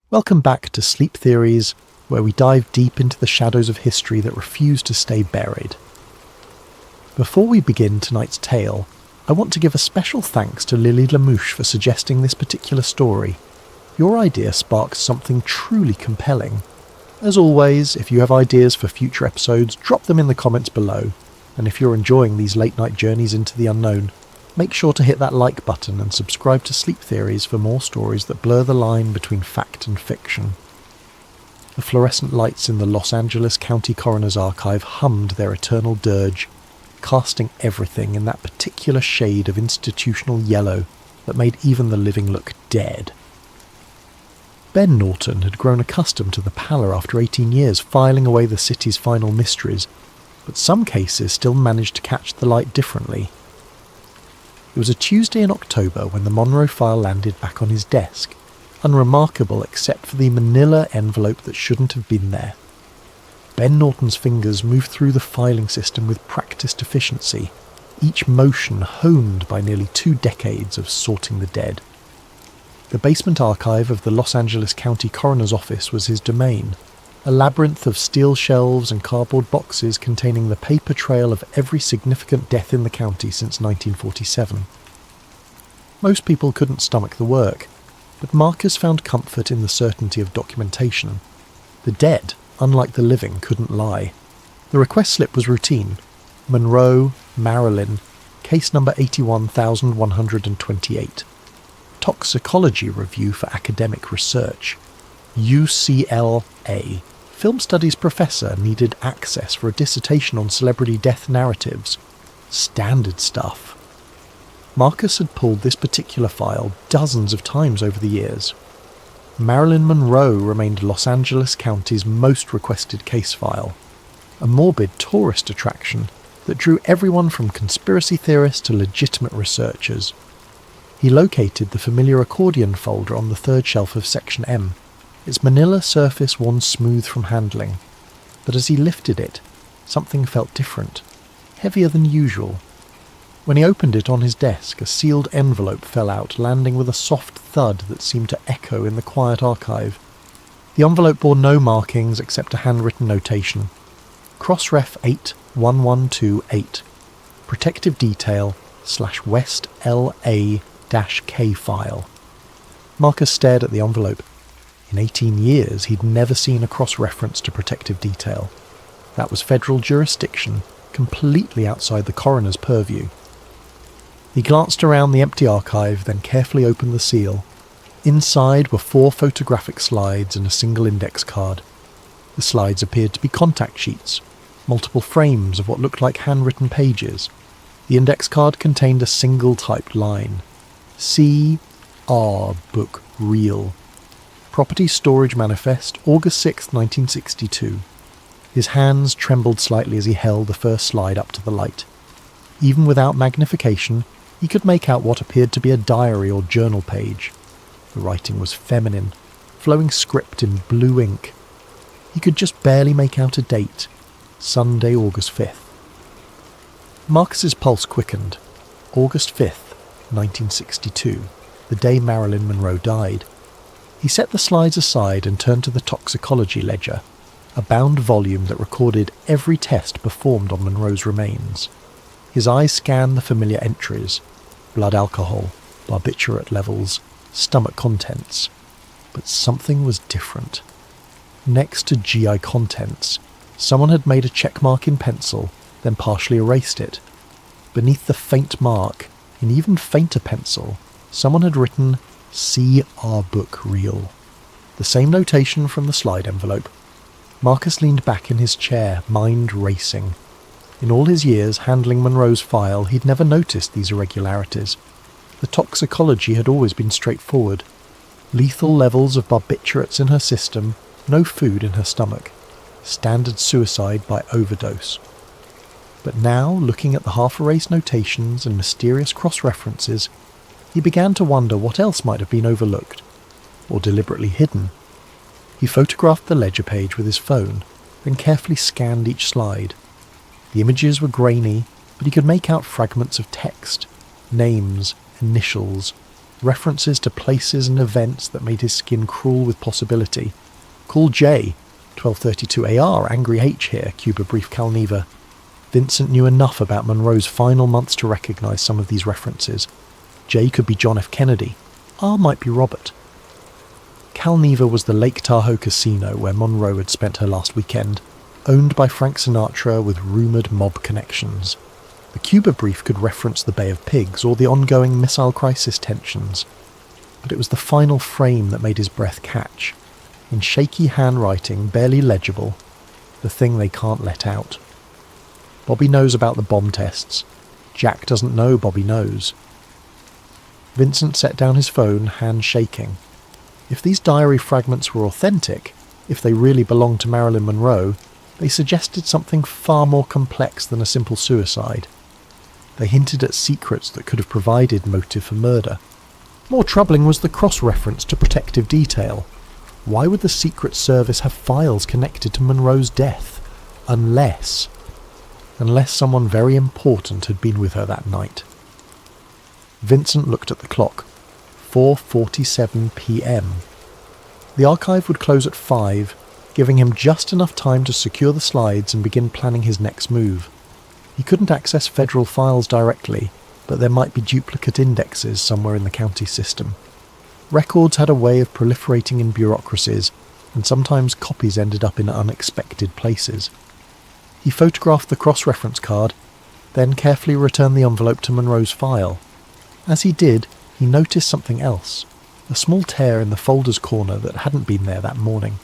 Welcome back to Sleep Theories, where we dive deep into the shadows of history that refuse to stay buried. Before we begin tonight's tale, I want to give a special thanks to Lily Lamouche for suggesting this particular story. Your idea sparked something truly compelling. As always, if you have ideas for future episodes, drop them in the comments below, and if you're enjoying these late-night journeys into the unknown, make sure to hit that like button and subscribe to Sleep Theories for more stories that blur the line between fact and fiction. The fluorescent lights in the Los Angeles County Coroner's Archive hummed their eternal dirge, casting everything in that particular shade of institutional yellow that made even the living look dead. Ben Norton had grown accustomed to the pallor after 18 years filing away the city's final mysteries, but some cases still managed to catch the light differently. It was a Tuesday in October when the Monroe file landed back on his desk, unremarkable except for the manila envelope that shouldn't have been there. Ben Norton's fingers moved through the filing system with practiced efficiency, each motion honed by nearly 2 decades of sorting the dead. The basement archive of the Los Angeles County Coroner's Office was his domain, a labyrinth of steel shelves and cardboard boxes containing the paper trail of every significant death in the county since 1947. Most people couldn't stomach the work, but Marcus found comfort in the certainty of documentation. The dead, unlike the living, couldn't lie. The request slip was routine. Monroe, Marilyn, case number 81128. Toxicology review for academic research. UCLA. Film studies professor needed access for a dissertation on celebrity death narratives. Standard stuff. Marcus had pulled this particular file dozens of times over the years. Marilyn Monroe remained Los Angeles County's most requested case file, a morbid tourist attraction that drew everyone from conspiracy theorists to legitimate researchers. He located the familiar accordion folder on the third shelf of Section M, its manila surface worn smooth from handling, but as he lifted it, something felt different, heavier than usual. When he opened it on his desk, a sealed envelope fell out, landing with a soft thud that seemed to echo in the quiet archive. The envelope bore no markings except a handwritten notation. Crossref 81128. Protective detail /West LA-K file. Marcus stared at the envelope. In 18 years, he'd never seen a cross-reference to protective detail. That was federal jurisdiction, completely outside the coroner's purview. He glanced around the empty archive, then carefully opened the seal. Inside were 4 photographic slides and a single index card. The slides appeared to be contact sheets, multiple frames of what looked like handwritten pages. The index card contained a single typed line. C.R. Book Real. Property Storage Manifest, August 6, 1962. His hands trembled slightly as he held the first slide up to the light. Even without magnification, he could make out what appeared to be a diary or journal page. The writing was feminine, flowing script in blue ink. He could just barely make out a date, Sunday, August 5th. Marcus's pulse quickened. August 5th, 1962, the day Marilyn Monroe died. He set the slides aside and turned to the toxicology ledger, a bound volume that recorded every test performed on Monroe's remains. His eyes scanned the familiar entries: blood alcohol, barbiturate levels, stomach contents. But something was different. Next to GI contents, someone had made a check mark in pencil, then partially erased it. Beneath the faint mark, in even fainter pencil, someone had written C.R. Book Real. The same notation from the slide envelope. Marcus leaned back in his chair, mind racing. In all his years handling Monroe's file, he'd never noticed these irregularities. The toxicology had always been straightforward. Lethal levels of barbiturates in her system, no food in her stomach. Standard suicide by overdose. But now, looking at the half-erased notations and mysterious cross-references, he began to wonder what else might have been overlooked, or deliberately hidden. He photographed the ledger page with his phone, then carefully scanned each slide. The images were grainy, but he could make out fragments of text, names, initials, references to places and events that made his skin crawl with possibility. Call J, 1232 AR, Angry H here, Cuba Brief Calneva. Vincent knew enough about Monroe's final months to recognise some of these references. J could be John F. Kennedy. R might be Robert. Calneva was the Lake Tahoe casino where Monroe had spent her last weekend, owned by Frank Sinatra with rumoured mob connections. The Cuba Brief could reference the Bay of Pigs or the ongoing missile crisis tensions. But it was the final frame that made his breath catch. In shaky handwriting, barely legible, the thing they can't let out. Bobby knows about the bomb tests. Jack doesn't know Bobby knows. Vincent set down his phone, hand shaking. If these diary fragments were authentic, if they really belonged to Marilyn Monroe, they suggested something far more complex than a simple suicide. They hinted at secrets that could have provided motive for murder. More troubling was the cross-reference to protective detail. Why would the Secret Service have files connected to Monroe's death? Unless someone very important had been with her that night. Vincent looked at the clock. 4:47 p.m. The archive would close at 5, giving him just enough time to secure the slides and begin planning his next move. He couldn't access federal files directly, but there might be duplicate indexes somewhere in the county system. Records had a way of proliferating in bureaucracies, and sometimes copies ended up in unexpected places. He photographed the cross-reference card, then carefully returned the envelope to Monroe's file. As he did, he noticed something else, a small tear in the folder's corner that hadn't been there that morning.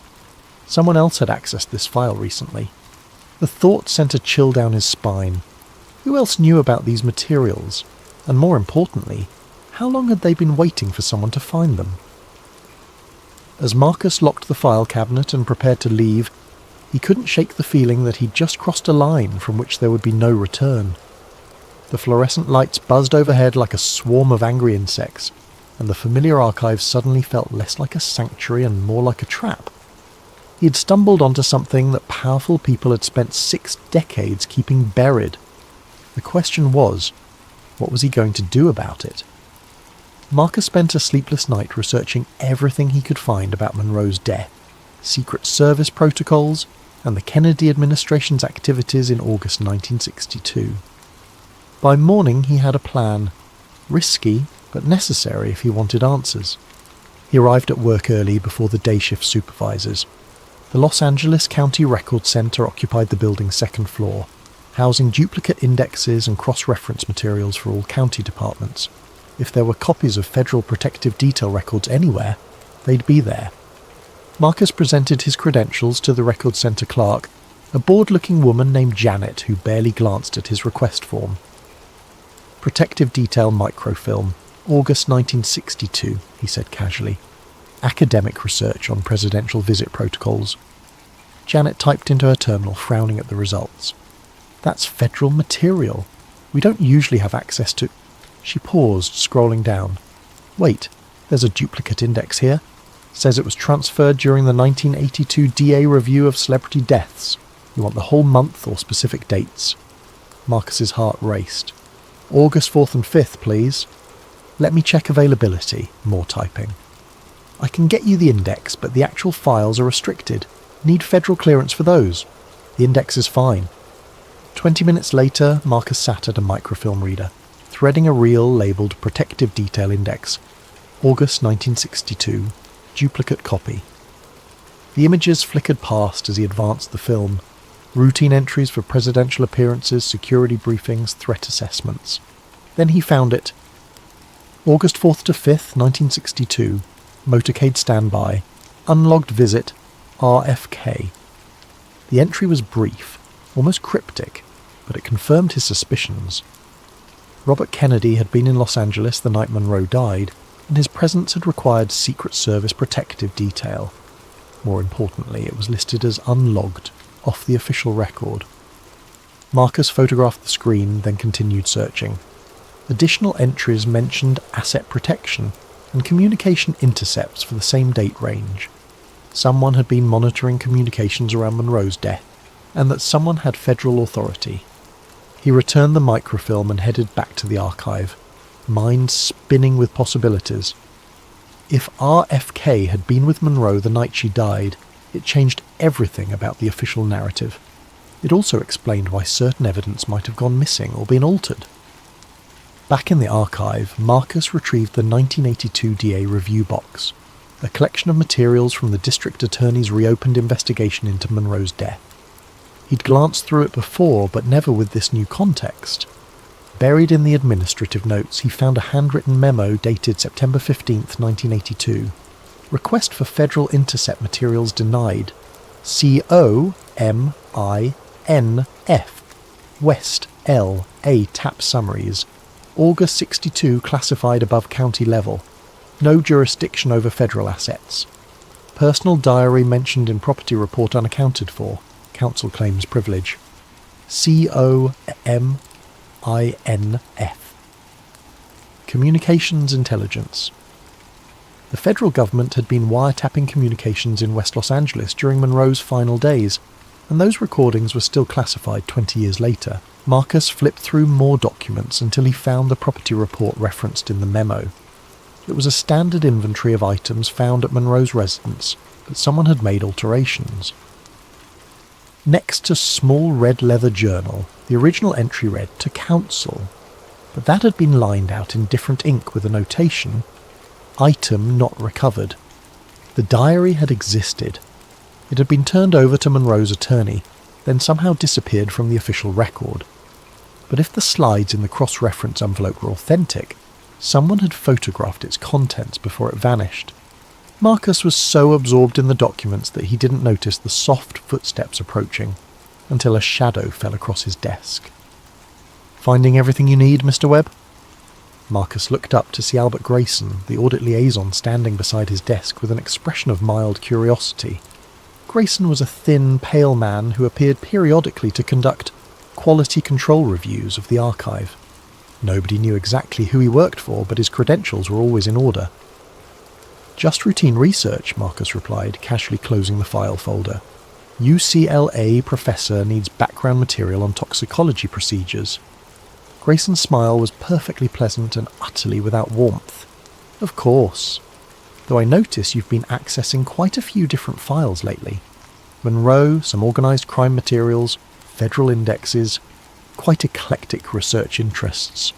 Someone else had accessed this file recently. The thought sent a chill down his spine. Who else knew about these materials? And more importantly, how long had they been waiting for someone to find them? As Marcus locked the file cabinet and prepared to leave, he couldn't shake the feeling that he'd just crossed a line from which there would be no return. The fluorescent lights buzzed overhead like a swarm of angry insects, and the familiar archive suddenly felt less like a sanctuary and more like a trap. He had stumbled onto something that powerful people had spent 6 decades keeping buried. The question was, what was he going to do about it? Marcus spent a sleepless night researching everything he could find about Monroe's death, Secret Service protocols, and the Kennedy administration's activities in August 1962. By morning he had a plan, risky but necessary if he wanted answers. He arrived at work early before the day shift supervisors. The Los Angeles County Record Center occupied the building's second floor, housing duplicate indexes and cross-reference materials for all county departments. If there were copies of federal protective detail records anywhere, they'd be there. Marcus presented his credentials to the record center clerk, a bored-looking woman named Janet who barely glanced at his request form. Protective detail microfilm, August 1962, he said casually. Academic research on presidential visit protocols. Janet typed into her terminal, frowning at the results. That's federal material. We don't usually have access to... She paused, scrolling down. Wait, there's a duplicate index here. Says it was transferred during the 1982 DA review of celebrity deaths. You want the whole month or specific dates? Marcus's heart raced. August 4th and 5th, please. Let me check availability. More typing. I can get you the index, but the actual files are restricted. Need federal clearance for those. The index is fine. 20 minutes later, Marcus sat at a microfilm reader, threading a reel labelled Protective Detail Index. August 1962. Duplicate copy. The images flickered past as he advanced the film. Routine entries for presidential appearances, security briefings, threat assessments. Then he found it. August 4th to 5th, 1962. Motorcade standby. Unlogged visit. RFK. The entry was brief, almost cryptic, but it confirmed his suspicions. Robert Kennedy had been in Los Angeles the night Monroe died, and his presence had required Secret Service protective detail. More importantly, it was listed as unlogged, off the official record. Marcus photographed the screen, then continued searching. Additional entries mentioned asset protection and communication intercepts for the same date range. Someone had been monitoring communications around Monroe's death, and that someone had federal authority. He returned the microfilm and headed back to the archive. mind spinning with possibilities. If RFK had been with Monroe the night she died, it changed everything about the official narrative. It also explained why certain evidence might have gone missing or been altered. Back in the archive, Marcus retrieved the 1982 DA review box, a collection of materials from the district attorney's reopened investigation into Monroe's death. He'd glanced through it before, but never with this new context. Buried in the administrative notes, he found a handwritten memo dated September 15, 1982. Request for federal intercept materials denied. COMINF. West L.A. tap summaries. August 62 classified above county level. No jurisdiction over federal assets. Personal diary mentioned in property report unaccounted for. Council claims privilege. COMINF. Communications intelligence. The federal government had been wiretapping communications in West Los Angeles during Monroe's final days, and those recordings were still classified 20 years later. Marcus flipped through more documents until he found the property report referenced in the memo. It was a standard inventory of items found at Monroe's residence, but someone had made alterations. Next to small red leather journal, the original entry read to counsel, but that had been lined out in different ink with a notation, item not recovered. The diary had existed. It had been turned over to Monroe's attorney, then somehow disappeared from the official record. But if the slides in the cross-reference envelope were authentic, someone had photographed its contents before it vanished. Marcus was so absorbed in the documents that he didn't notice the soft footsteps approaching, until a shadow fell across his desk. "Finding everything you need, Mr. Webb?" Marcus looked up to see Albert Grayson, the audit liaison, standing beside his desk with an expression of mild curiosity. Grayson was a thin, pale man who appeared periodically to conduct quality control reviews of the archive. Nobody knew exactly who he worked for, but his credentials were always in order. "Just routine research," Marcus replied, casually closing the file folder. "UCLA professor needs background material on toxicology procedures." Grayson's smile was perfectly pleasant and utterly without warmth. "Of course. Though I notice you've been accessing quite a few different files lately. Monroe, some organised crime materials, federal indexes, quite eclectic research interests."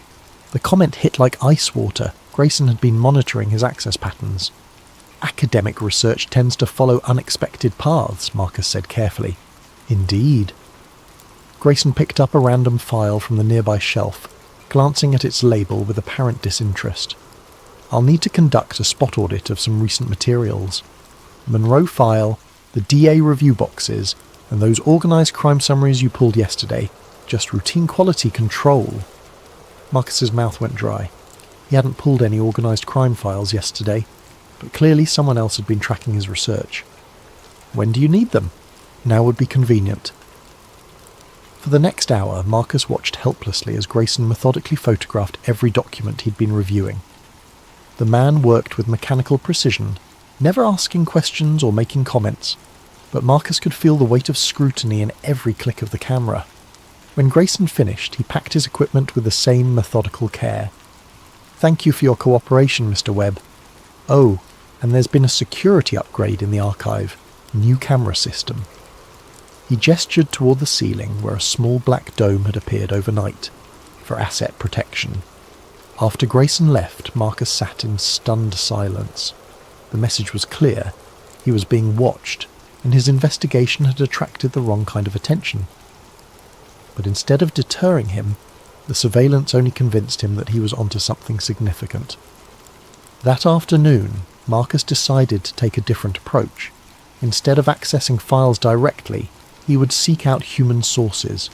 The comment hit like ice water. Grayson had been monitoring his access patterns. "Academic research tends to follow unexpected paths," Marcus said carefully. "Indeed." Grayson picked up a random file from the nearby shelf, glancing at its label with apparent disinterest. "I'll need to conduct a spot audit of some recent materials. Monroe file, the DA review boxes, and those organised crime summaries you pulled yesterday. Just routine quality control." Marcus's mouth went dry. He hadn't pulled any organised crime files yesterday, but clearly someone else had been tracking his research. "When do you need them?" Now would be convenient. For the next hour, Marcus watched helplessly as Grayson methodically photographed every document he'd been reviewing. The man worked with mechanical precision, never asking questions or making comments, but Marcus could feel the weight of scrutiny in every click of the camera. When Grayson finished, he packed his equipment with the same methodical care. "Thank you for your cooperation, Mr. Webb. Oh, and there's been a security upgrade in the archive. New camera system." He gestured toward the ceiling where a small black dome had appeared overnight, for asset protection. After Grayson left, Marcus sat in stunned silence. The message was clear. He was being watched, and his investigation had attracted the wrong kind of attention. But instead of deterring him, the surveillance only convinced him that he was onto something significant. That afternoon, Marcus decided to take a different approach. Instead of accessing files directly, he would seek out human sources,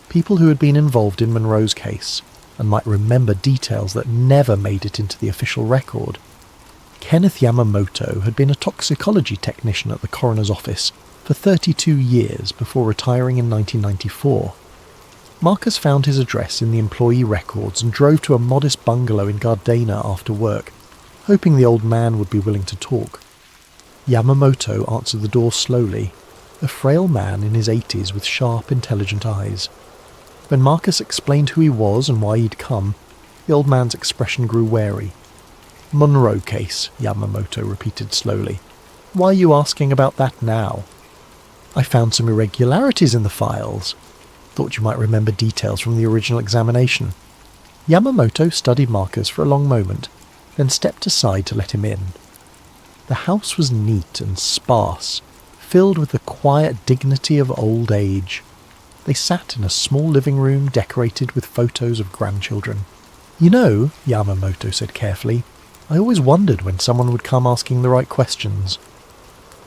people who had been involved in Monroe's case, and might remember details that never made it into the official record. Kenneth Yamamoto had been a toxicology technician at the coroner's office for 32 years before retiring in 1994. Marcus found his address in the employee records and drove to a modest bungalow in Gardena after work, hoping the old man would be willing to talk. Yamamoto answered the door slowly, a frail man in his 80s with sharp, intelligent eyes. When Marcus explained who he was and why he'd come, The old man's expression grew wary. "Monroe case," Yamamoto repeated slowly. "Why are you asking about that now?" "I found some irregularities in the files. Thought you might remember details from the original examination." Yamamoto studied Marcus for a long moment, then stepped aside to let him in. The house was neat and sparse, filled with the quiet dignity of old age. They sat in a small living room decorated with photos of grandchildren. "You know," Yamamoto said carefully, "I always wondered when someone would come asking the right questions."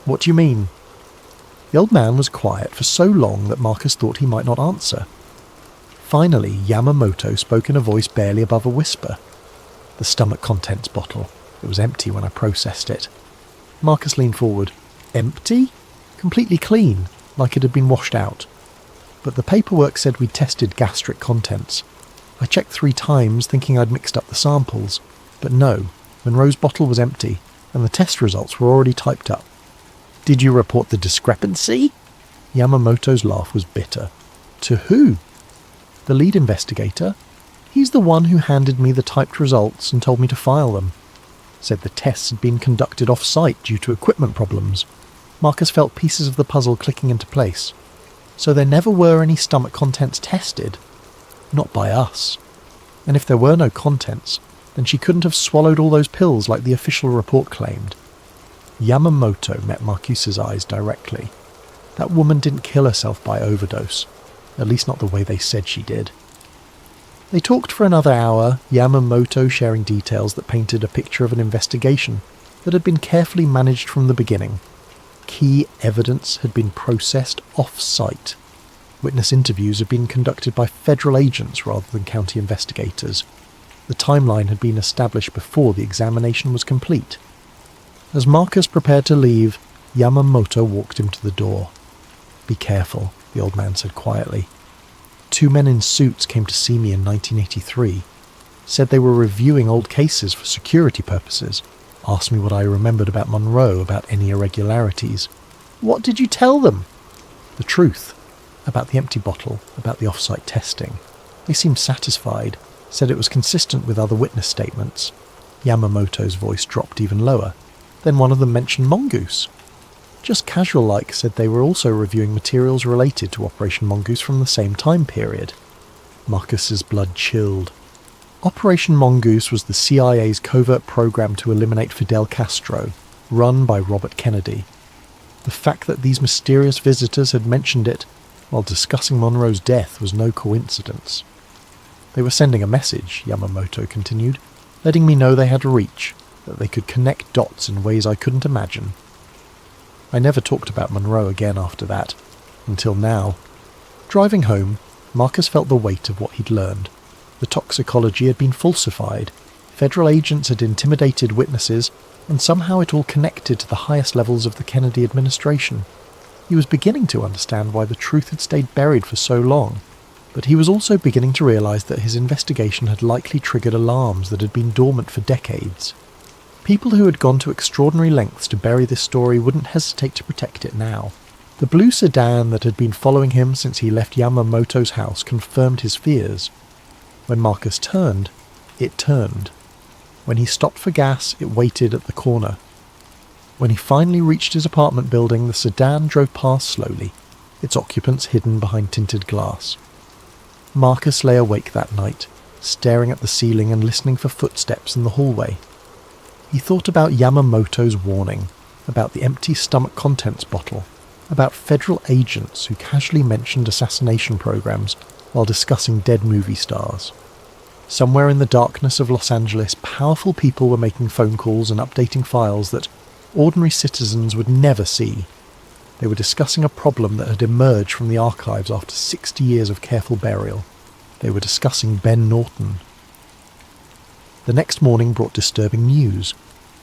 "What do you mean?" The old man was quiet for so long that Marcus thought he might not answer. Finally, Yamamoto spoke in a voice barely above a whisper. "The stomach contents bottle. It was empty when I processed it." Marcus leaned forward. "Empty?" "Completely clean, like it had been washed out. But the paperwork said we'd tested gastric contents. I checked 3 times thinking I'd mixed up the samples. But no, Monroe's bottle was empty, and the test results were already typed up." "Did you report the discrepancy?" Yamamoto's laugh was bitter. "To who?" "The lead investigator. He's the one who handed me the typed results and told me to file them. Said the tests had been conducted off-site due to equipment problems." Marcus felt pieces of the puzzle clicking into place. "So there never were any stomach contents tested?" "Not by us. And if there were no contents, then she couldn't have swallowed all those pills like the official report claimed." Yamamoto met Marcuse's eyes directly. That woman didn't kill herself by overdose. At least not the way they said she did. They talked for another hour, Yamamoto sharing details that painted a picture of an investigation that had been carefully managed from the beginning. Key evidence had been processed off-site. Witness interviews had been conducted by federal agents rather than county investigators. The timeline had been established before the examination was complete. As Marcus prepared to leave, Yamamoto walked him to the door. "Be careful," the old man said quietly. "2 men in suits came to see me in 1983. Said they were reviewing old cases for security purposes. Asked me what I remembered about Monroe, about any irregularities." "What did you tell them?" "The truth. About the empty bottle, about the off-site testing. They seemed satisfied, said it was consistent with other witness statements." Yamamoto's voice dropped even lower. "Then one of them mentioned Mongoose." "Just casual-like, said they were also reviewing materials related to Operation Mongoose from the same time period." Marcus's blood chilled. Operation Mongoose was the CIA's covert program to eliminate Fidel Castro, run by Robert Kennedy. The fact that these mysterious visitors had mentioned it while discussing Monroe's death was no coincidence. "They were sending a message," Yamamoto continued, "letting me know they had reach, that they could connect dots in ways I couldn't imagine." I never talked about Monroe again after that, until now. Driving home, Marcus felt the weight of what he'd learned. The toxicology had been falsified, federal agents had intimidated witnesses, and somehow it all connected to the highest levels of the Kennedy administration. He was beginning to understand why the truth had stayed buried for so long, but he was also beginning to realize that his investigation had likely triggered alarms that had been dormant for decades. People who had gone to extraordinary lengths to bury this story wouldn't hesitate to protect it now. The blue sedan that had been following him since he left Yamamoto's house confirmed his fears. When Marcus turned, it turned. When he stopped for gas, it waited at the corner. When he finally reached his apartment building, the sedan drove past slowly, its occupants hidden behind tinted glass. Marcus lay awake that night, staring at the ceiling and listening for footsteps in the hallway. He thought about Yamamoto's warning, about the empty stomach contents bottle, about federal agents who casually mentioned assassination programs while discussing dead movie stars. Somewhere in the darkness of Los Angeles, powerful people were making phone calls and updating files that ordinary citizens would never see. They were discussing a problem that had emerged from the archives after 60 years of careful burial. They were discussing Ben Norton. The next morning brought disturbing news.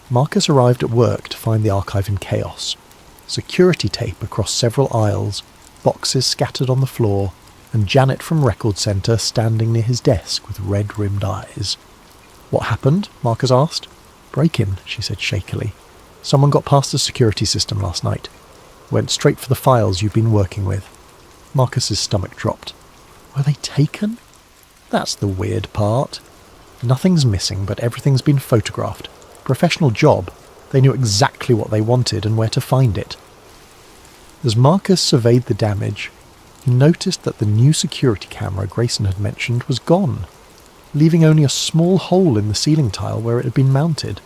Marcus arrived at work to find the archive in chaos. Security tape across several aisles, boxes scattered on the floor, and Janet from Record Centre standing near his desk with red-rimmed eyes. "What happened?" Marcus asked. "Break-in," she said shakily. "Someone got past the security system last night. Went straight for the files you've been working with." Marcus's stomach dropped. "Were they taken?" "That's the weird part." Nothing's missing, but everything's been photographed. Professional job. They knew exactly what they wanted and where to find it. As Marcus surveyed the damage, he noticed that the new security camera Grayson had mentioned was gone, leaving only a small hole in the ceiling tile where it had been mounted.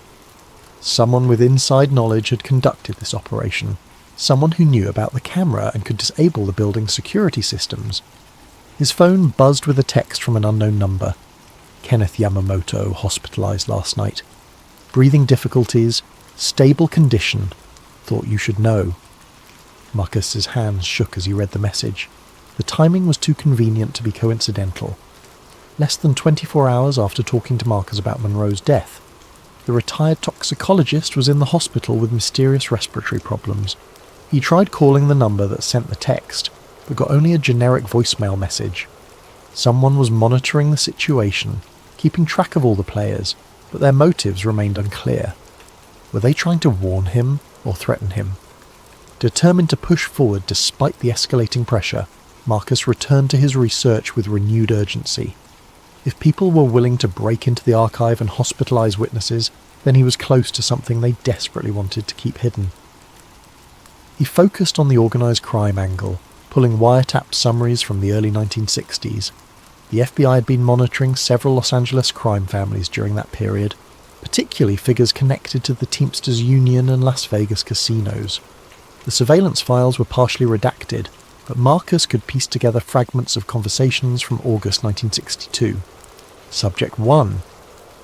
Someone with inside knowledge had conducted this operation, someone who knew about the camera and could disable the building's security systems. His phone buzzed with a text from an unknown number. Kenneth Yamamoto, hospitalized last night. Breathing difficulties, stable condition, thought you should know. Marcus's hands shook as he read the message. The timing was too convenient to be coincidental. Less than 24 hours after talking to Marcus about Monroe's death, the retired toxicologist was in the hospital with mysterious respiratory problems. He tried calling the number that sent the text, but got only a generic voicemail message. Someone was monitoring the situation, keeping track of all the players, but their motives remained unclear. Were they trying to warn him or threaten him? Determined to push forward despite the escalating pressure, Marcus returned to his research with renewed urgency. If people were willing to break into the archive and hospitalize witnesses, then he was close to something they desperately wanted to keep hidden. He focused on the organized crime angle, pulling wiretapped summaries from the early 1960s. The FBI had been monitoring several Los Angeles crime families during that period, particularly figures connected to the Teamsters Union and Las Vegas casinos. The surveillance files were partially redacted, but Marcus could piece together fragments of conversations from August 1962. Subject 1.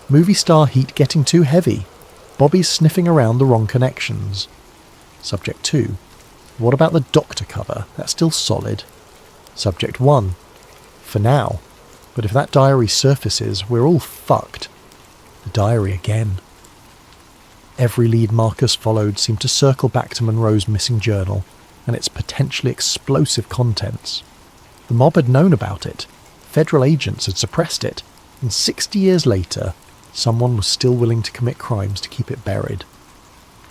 Movie star heat getting too heavy. Bobby's sniffing around the wrong connections. Subject 2. What about the doctor cover? That's still solid. Subject 1. For now. But if that diary surfaces, we're all fucked. The diary again. Every lead Marcus followed seemed to circle back to Monroe's missing journal and its potentially explosive contents. The mob had known about it. Federal agents had suppressed it. And 60 years later, someone was still willing to commit crimes to keep it buried.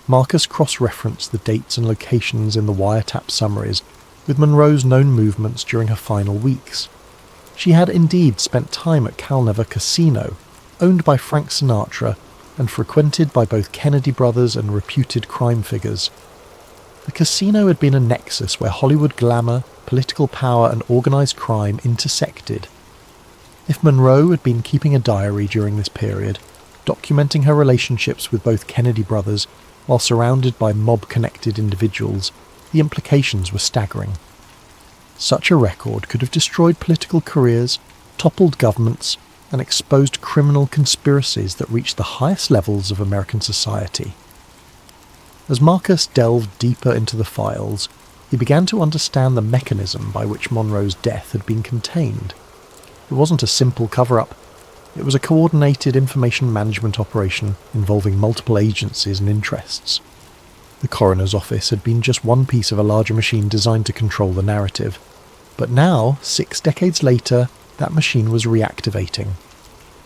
Marcus cross-referenced the dates and locations in the wiretap summaries with Monroe's known movements during her final weeks. She had indeed spent time at Calnever Casino, owned by Frank Sinatra and frequented by both Kennedy brothers and reputed crime figures. The casino had been a nexus where Hollywood glamour, political power and organised crime intersected. If Monroe had been keeping a diary during this period, documenting her relationships with both Kennedy brothers while surrounded by mob-connected individuals, the implications were staggering. Such a record could have destroyed political careers, toppled governments, and exposed criminal conspiracies that reached the highest levels of American society. As Marcus delved deeper into the files, he began to understand the mechanism by which Monroe's death had been contained. It wasn't a simple cover-up. It was a coordinated information management operation involving multiple agencies and interests. The coroner's office had been just one piece of a larger machine designed to control the narrative. But now, 6 decades later, that machine was reactivating.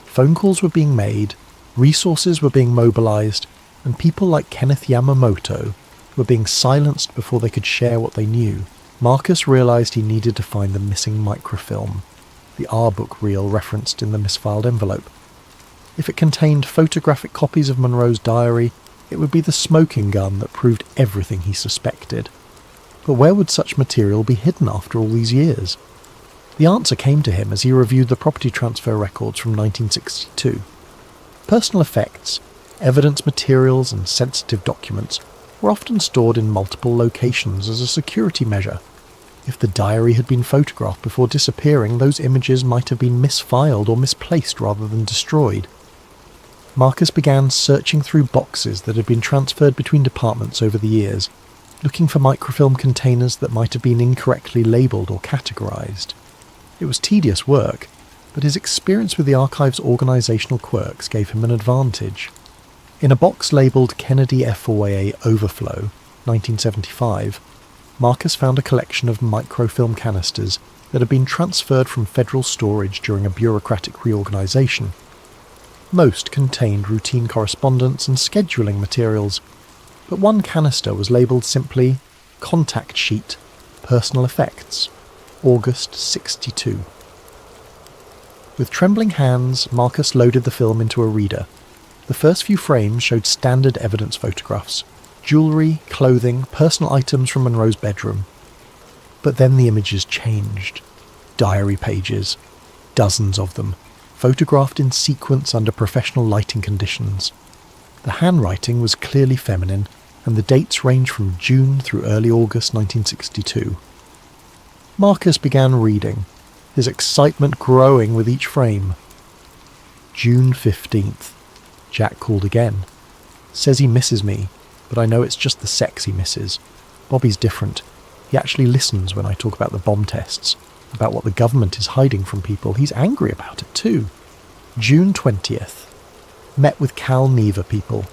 Phone calls were being made, resources were being mobilized, and people like Kenneth Yamamoto were being silenced before they could share what they knew. Marcus realized he needed to find the missing microfilm, the R-book reel referenced in the misfiled envelope. If it contained photographic copies of Monroe's diary, it would be the smoking gun that proved everything he suspected. But where would such material be hidden after all these years? The answer came to him as he reviewed the property transfer records from 1962. Personal effects, evidence materials and sensitive documents were often stored in multiple locations as a security measure. If the diary had been photographed before disappearing, those images might have been misfiled or misplaced rather than destroyed. Marcus began searching through boxes that had been transferred between departments over the years, looking for microfilm containers that might have been incorrectly labelled or categorised. It was tedious work, but his experience with the archive's organisational quirks gave him an advantage. In a box labelled Kennedy FOIA Overflow, 1975, Marcus found a collection of microfilm canisters that had been transferred from federal storage during a bureaucratic reorganisation. Most contained routine correspondence and scheduling materials, but one canister was labelled simply Contact Sheet, Personal Effects, August 62. With trembling hands, Marcus loaded the film into a reader. The first few frames showed standard evidence photographs: jewellery, clothing, personal items from Monroe's bedroom. But then the images changed. Diary pages. Dozens of them, photographed in sequence under professional lighting conditions. The handwriting was clearly feminine, and the dates range from June through early August 1962. Marcus began reading, his excitement growing with each frame. June 15th. Jack called again. Says he misses me, but I know it's just the sex he misses. Bobby's different. He actually listens when I talk about the bomb tests, about what the government is hiding from people. He's angry about it too. June 20th. Met with Cal Neva people.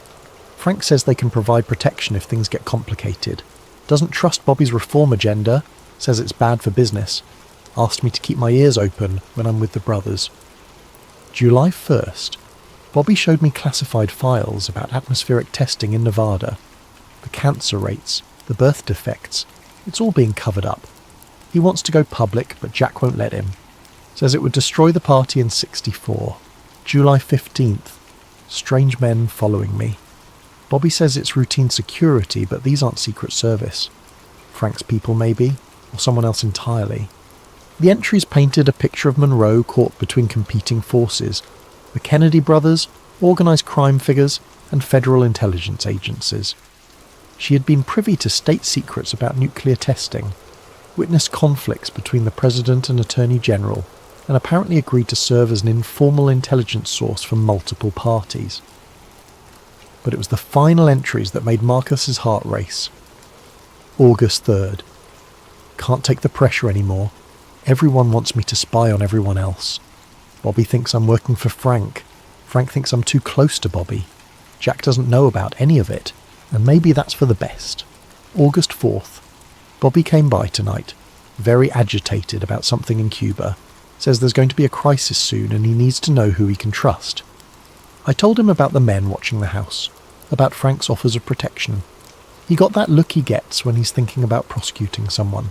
Frank says they can provide protection if things get complicated. Doesn't trust Bobby's reform agenda. Says it's bad for business. Asked me to keep my ears open when I'm with the brothers. July 1st. Bobby showed me classified files about atmospheric testing in Nevada. The cancer rates, the birth defects. It's all being covered up. He wants to go public, but Jack won't let him. Says it would destroy the party in '64. July 15th. Strange men following me. Bobby says it's routine security, but these aren't Secret Service. Frank's people, maybe, or someone else entirely. The entries painted a picture of Monroe caught between competing forces: the Kennedy brothers, organised crime figures, and federal intelligence agencies. She had been privy to state secrets about nuclear testing, witnessed conflicts between the President and Attorney General, and apparently agreed to serve as an informal intelligence source for multiple parties. But it was the final entries that made Marcus's heart race. August 3rd. Can't take the pressure anymore. Everyone wants me to spy on everyone else. Bobby thinks I'm working for Frank. Frank thinks I'm too close to Bobby. Jack doesn't know about any of it, and maybe that's for the best. August 4th. Bobby came by tonight, very agitated about something in Cuba. Says there's going to be a crisis soon and he needs to know who he can trust. I told him about the men watching the house, about Frank's offers of protection. He got that look he gets when he's thinking about prosecuting someone.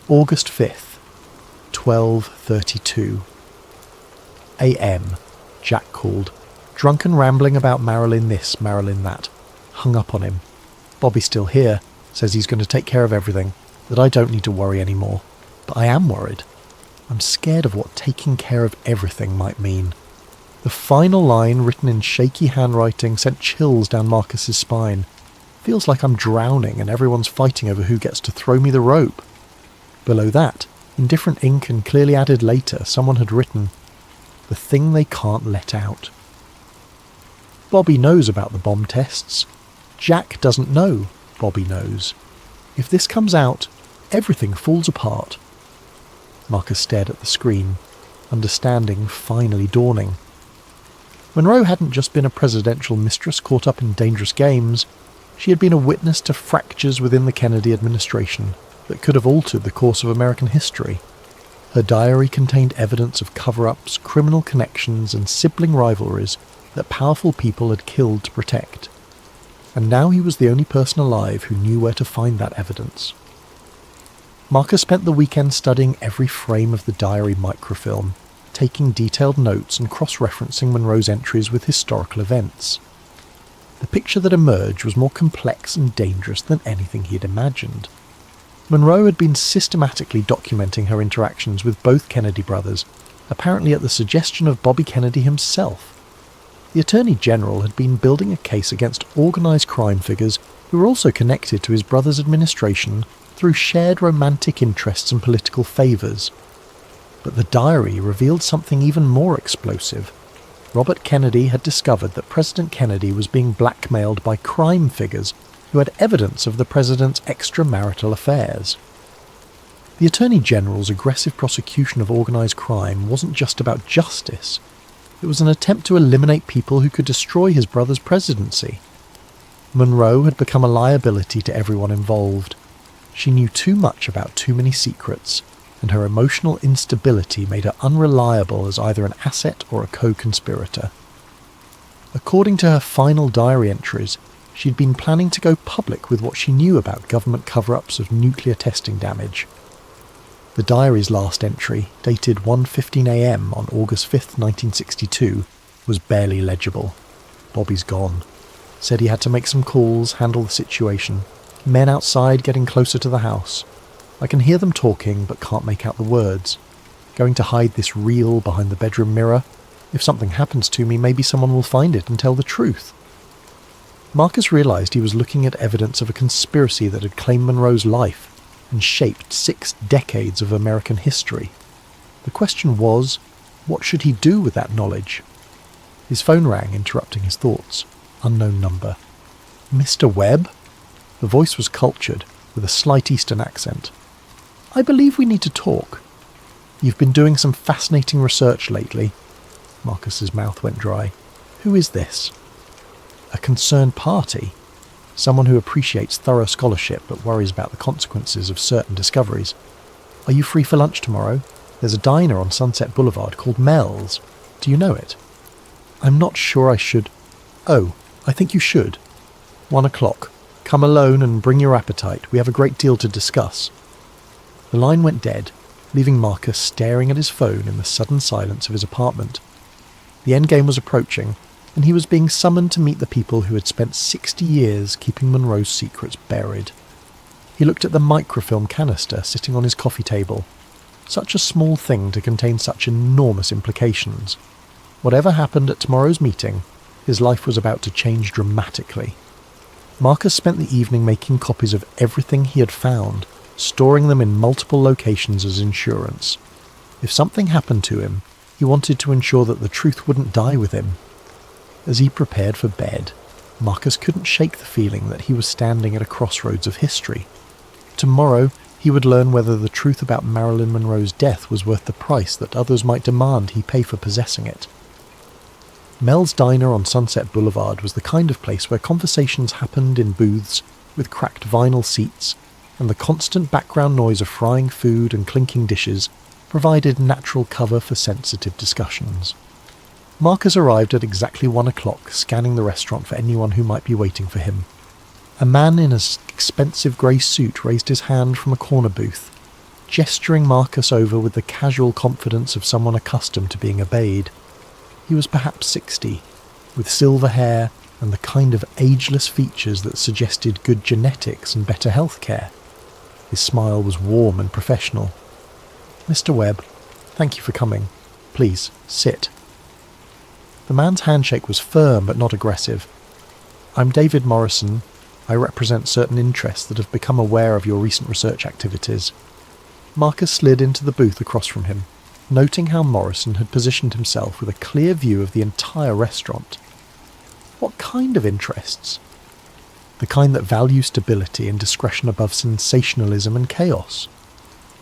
August 5th, 12:32 a.m. Jack called, drunk and rambling about Marilyn this, Marilyn that. Hung up on him. Bobby's still here, says he's going to take care of everything, that I don't need to worry anymore. But I am worried. I'm scared of what taking care of everything might mean. The final line, written in shaky handwriting, sent chills down Marcus's spine. Feels like I'm drowning and everyone's fighting over who gets to throw me the rope. Below that, in different ink and clearly added later, someone had written, "The thing they can't let out." Bobby knows about the bomb tests. Jack doesn't know Bobby knows. If this comes out, everything falls apart. Marcus stared at the screen, understanding finally dawning. Monroe hadn't just been a presidential mistress caught up in dangerous games. She had been a witness to fractures within the Kennedy administration that could have altered the course of American history. Her diary contained evidence of cover-ups, criminal connections, and sibling rivalries that powerful people had killed to protect. And now he was the only person alive who knew where to find that evidence. Marcus spent the weekend studying every frame of the diary microfilm, taking detailed notes and cross-referencing Monroe's entries with historical events. The picture that emerged was more complex and dangerous than anything he had imagined. Monroe had been systematically documenting her interactions with both Kennedy brothers, apparently at the suggestion of Bobby Kennedy himself. The Attorney General had been building a case against organised crime figures who were also connected to his brother's administration through shared romantic interests and political favours. But the diary revealed something even more explosive. Robert Kennedy had discovered that President Kennedy was being blackmailed by crime figures who had evidence of the president's extramarital affairs. The Attorney General's aggressive prosecution of organised crime wasn't just about justice. It was an attempt to eliminate people who could destroy his brother's presidency. Monroe had become a liability to everyone involved. She knew too much about too many secrets, and her emotional instability made her unreliable as either an asset or a co-conspirator. According to her final diary entries, she'd been planning to go public with what she knew about government cover-ups of nuclear testing damage. The diary's last entry, dated 1:15 a.m. on August 5th, 1962, was barely legible. Bobby's gone. Said he had to make some calls, handle the situation. Men outside getting closer to the house. I can hear them talking, but can't make out the words. Going to hide this reel behind the bedroom mirror? If something happens to me, maybe someone will find it and tell the truth. Marcus realised he was looking at evidence of a conspiracy that had claimed Monroe's life and shaped 6 decades of American history. The question was, what should he do with that knowledge? His phone rang, interrupting his thoughts. Unknown number. Mr. Webb? The voice was cultured, with a slight Eastern accent. I believe we need to talk. You've been doing some fascinating research lately. Marcus's mouth went dry. Who is this? A concerned party. Someone who appreciates thorough scholarship but worries about the consequences of certain discoveries. Are you free for lunch tomorrow? There's a diner on Sunset Boulevard called Mel's. Do you know it? I'm not sure I should. Oh, I think you should. 1 o'clock. Come alone and bring your appetite. We have a great deal to discuss. The line went dead, leaving Marcus staring at his phone in the sudden silence of his apartment. The endgame was approaching, and he was being summoned to meet the people who had spent 60 years keeping Monroe's secrets buried. He looked at the microfilm canister sitting on his coffee table. Such a small thing to contain such enormous implications. Whatever happened at tomorrow's meeting, his life was about to change dramatically. Marcus spent the evening making copies of everything he had found, storing them in multiple locations as insurance. If something happened to him, he wanted to ensure that the truth wouldn't die with him. As he prepared for bed, Marcus couldn't shake the feeling that he was standing at a crossroads of history. Tomorrow, he would learn whether the truth about Marilyn Monroe's death was worth the price that others might demand he pay for possessing it. Mel's Diner on Sunset Boulevard was the kind of place where conversations happened in booths with cracked vinyl seats, and the constant background noise of frying food and clinking dishes provided natural cover for sensitive discussions. Marcus arrived at exactly 1 o'clock, scanning the restaurant for anyone who might be waiting for him. A man in an expensive grey suit raised his hand from a corner booth, gesturing Marcus over with the casual confidence of someone accustomed to being obeyed. He was perhaps 60, with silver hair and the kind of ageless features that suggested good genetics and better health care. His smile was warm and professional. Mr. Webb, thank you for coming. Please, sit. The man's handshake was firm but not aggressive. I'm David Morrison. I represent certain interests that have become aware of your recent research activities. Marcus slid into the booth across from him, noting how Morrison had positioned himself with a clear view of the entire restaurant. What kind of interests? The kind that value stability and discretion above sensationalism and chaos.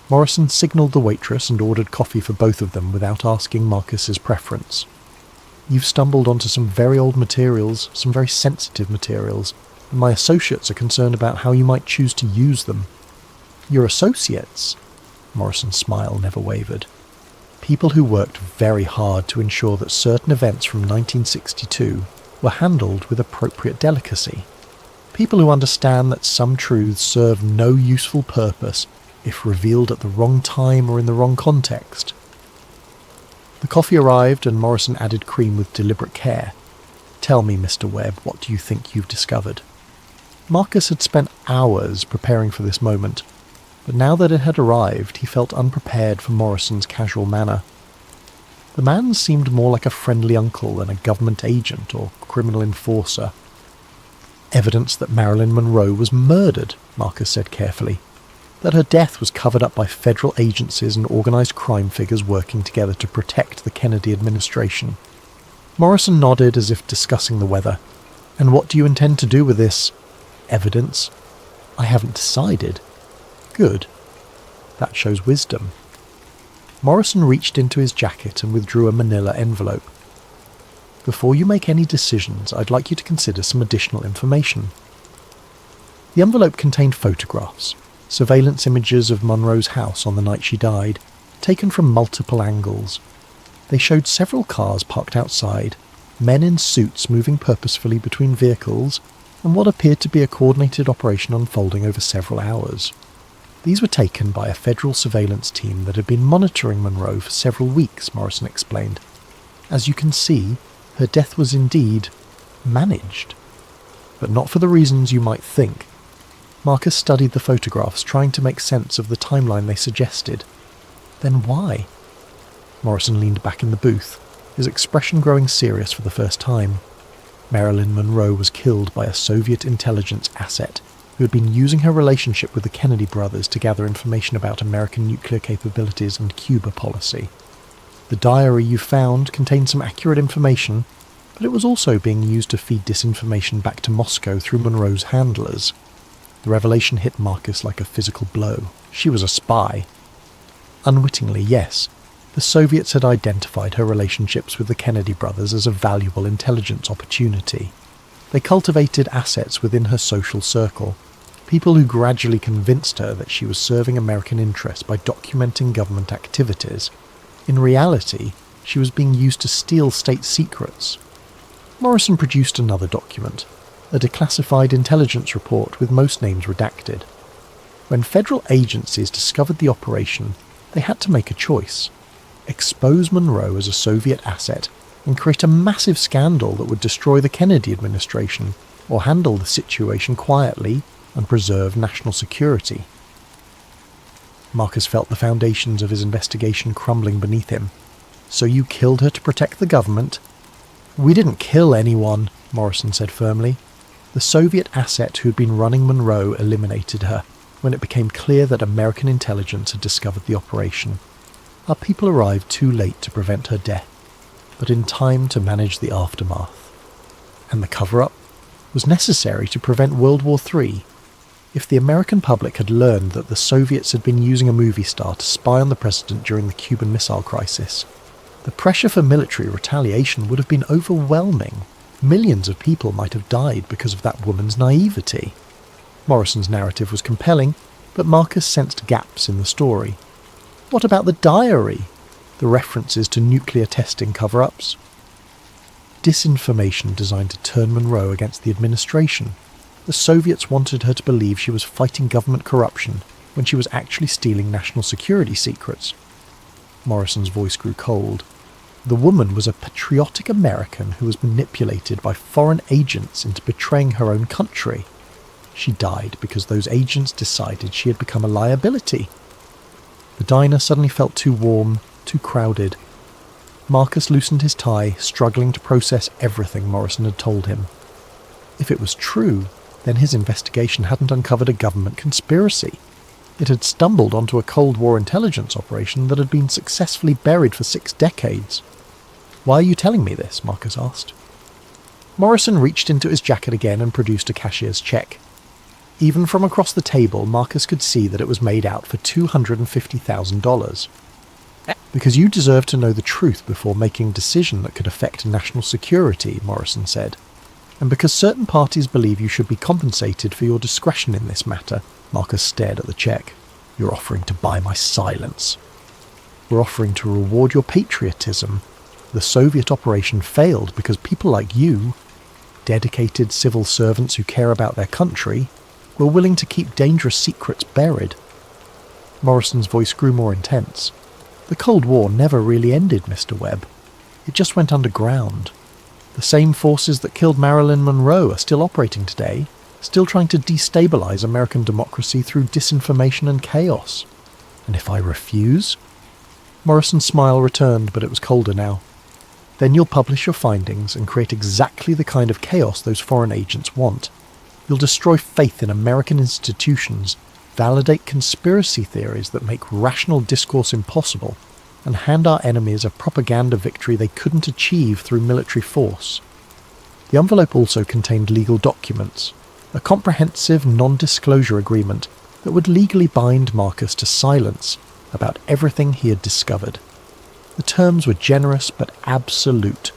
Morrison signalled the waitress and ordered coffee for both of them without asking Marcus's preference. You've stumbled onto some very old materials, some very sensitive materials, and my associates are concerned about how you might choose to use them. Your associates? Morrison's smile never wavered. People who worked very hard to ensure that certain events from 1962 were handled with appropriate delicacy. People who understand that some truths serve no useful purpose if revealed at the wrong time or in the wrong context. The coffee arrived and Morrison added cream with deliberate care. Tell me, Mr. Webb, what do you think you've discovered? Marcus had spent hours preparing for this moment, but now that it had arrived, he felt unprepared for Morrison's casual manner. The man seemed more like a friendly uncle than a government agent or criminal enforcer. Evidence that Marilyn Monroe was murdered, Marcus said carefully. That her death was covered up by federal agencies and organised crime figures working together to protect the Kennedy administration. Morrison nodded as if discussing the weather. And what do you intend to do with this evidence? I haven't decided. Good. That shows wisdom. Morrison reached into his jacket and withdrew a manila envelope. Before you make any decisions, I'd like you to consider some additional information. The envelope contained photographs, surveillance images of Monroe's house on the night she died, taken from multiple angles. They showed several cars parked outside, men in suits moving purposefully between vehicles, and what appeared to be a coordinated operation unfolding over several hours. These were taken by a federal surveillance team that had been monitoring Monroe for several weeks, Morrison explained. As you can see, her death was indeed managed. But not for the reasons you might think. Marcus studied the photographs, trying to make sense of the timeline they suggested. Then why? Morrison leaned back in the booth, his expression growing serious for the first time. Marilyn Monroe was killed by a Soviet intelligence asset who had been using her relationship with the Kennedy brothers to gather information about American nuclear capabilities and Cuba policy. The diary you found contained some accurate information, but it was also being used to feed disinformation back to Moscow through Monroe's handlers. The revelation hit Marcus like a physical blow. She was a spy. Unwittingly, yes, the Soviets had identified her relationships with the Kennedy brothers as a valuable intelligence opportunity. They cultivated assets within her social circle, people who gradually convinced her that she was serving American interests by documenting government activities. In reality, she was being used to steal state secrets. Morrison produced another document, a declassified intelligence report with most names redacted. When federal agencies discovered the operation, they had to make a choice: expose Monroe as a Soviet asset and create a massive scandal that would destroy the Kennedy administration, or handle the situation quietly and preserve national security. Marcus felt the foundations of his investigation crumbling beneath him. So you killed her to protect the government? We didn't kill anyone, Morrison said firmly. The Soviet asset who had been running Monroe eliminated her when it became clear that American intelligence had discovered the operation. Our people arrived too late to prevent her death, but in time to manage the aftermath. And the cover-up was necessary to prevent World War III. If the American public had learned that the Soviets had been using a movie star to spy on the president during the Cuban Missile Crisis, the pressure for military retaliation would have been overwhelming. Millions of people might have died because of that woman's naivety. Morrison's narrative was compelling, but Marcus sensed gaps in the story. What about the diary? The references to nuclear testing cover-ups? Disinformation designed to turn Monroe against the administration. The Soviets wanted her to believe she was fighting government corruption when she was actually stealing national security secrets. Morrison's voice grew cold. The woman was a patriotic American who was manipulated by foreign agents into betraying her own country. She died because those agents decided she had become a liability. The diner suddenly felt too warm, too crowded. Marcus loosened his tie, struggling to process everything Morrison had told him. If it was true, then his investigation hadn't uncovered a government conspiracy. It had stumbled onto a Cold War intelligence operation that had been successfully buried for 6 decades. "Why are you telling me this?" Marcus asked. Morrison reached into his jacket again and produced a cashier's check. Even from across the table, Marcus could see that it was made out for $250,000. "Because you deserve to know the truth before making a decision that could affect national security," Morrison said. "And because certain parties believe you should be compensated for your discretion in this matter." Marcus stared at the check. "You're offering to buy my silence." "We're offering to reward your patriotism. The Soviet operation failed because people like you, dedicated civil servants who care about their country, were willing to keep dangerous secrets buried." Morrison's voice grew more intense. "The Cold War never really ended, Mr. Webb. It just went underground. The same forces that killed Marilyn Monroe are still operating today, still trying to destabilize American democracy through disinformation and chaos. And if I refuse?" Morrison's smile returned, but it was colder now. "Then you'll publish your findings and create exactly the kind of chaos those foreign agents want. You'll destroy faith in American institutions, validate conspiracy theories that make rational discourse impossible, and hand our enemies a propaganda victory they couldn't achieve through military force." The envelope also contained legal documents, a comprehensive non-disclosure agreement that would legally bind Marcus to silence about everything he had discovered. The terms were generous but absolute: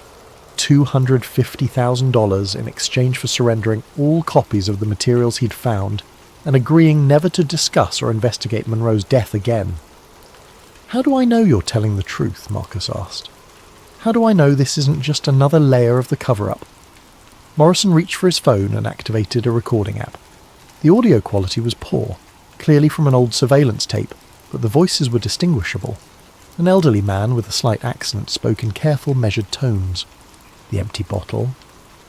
$250,000 in exchange for surrendering all copies of the materials he'd found and agreeing never to discuss or investigate Monroe's death again. "How do I know you're telling the truth?" Marcus asked. "How do I know this isn't just another layer of the cover-up?" Morrison reached for his phone and activated a recording app. The audio quality was poor, clearly from an old surveillance tape, but the voices were distinguishable. An elderly man with a slight accent spoke in careful, measured tones. The empty bottle?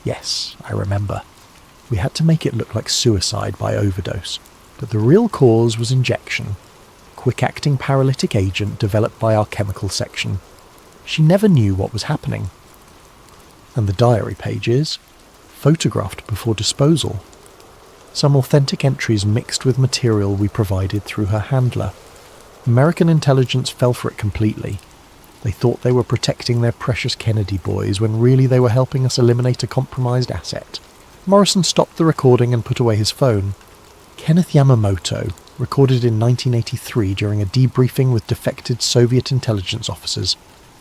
Yes, I remember. We had to make it look like suicide by overdose, but the real cause was injection. Quick-acting paralytic agent developed by our chemical section. She never knew what was happening. And the diary pages? Photographed before disposal. Some authentic entries mixed with material we provided through her handler. American intelligence fell for it completely. They thought they were protecting their precious Kennedy boys when really they were helping us eliminate a compromised asset. Morrison stopped the recording and put away his phone. Kenneth Yamamoto, recorded in 1983 during a debriefing with defected Soviet intelligence officers.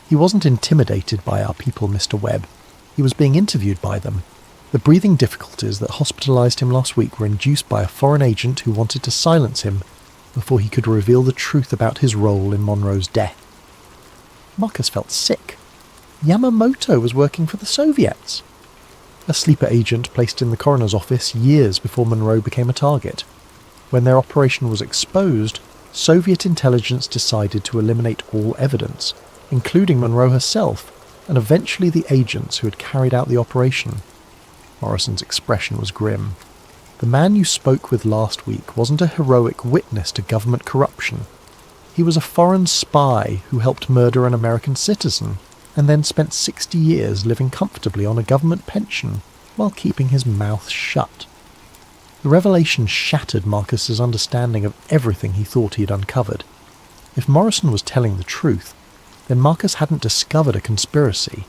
He wasn't intimidated by our people, Mr. Webb. He was being interviewed by them. The breathing difficulties that hospitalized him last week were induced by a foreign agent who wanted to silence him before he could reveal the truth about his role in Monroe's death. Marcus felt sick. Yamamoto was working for the Soviets. A sleeper agent placed in the coroner's office years before Monroe became a target. When their operation was exposed, Soviet intelligence decided to eliminate all evidence, including Monroe herself, and eventually the agents who had carried out the operation. Morrison's expression was grim. The man you spoke with last week wasn't a heroic witness to government corruption. He was a foreign spy who helped murder an American citizen, and then spent 60 years living comfortably on a government pension while keeping his mouth shut. The revelation shattered Marcus's understanding of everything he thought he had uncovered. If Morrison was telling the truth, then Marcus hadn't discovered a conspiracy.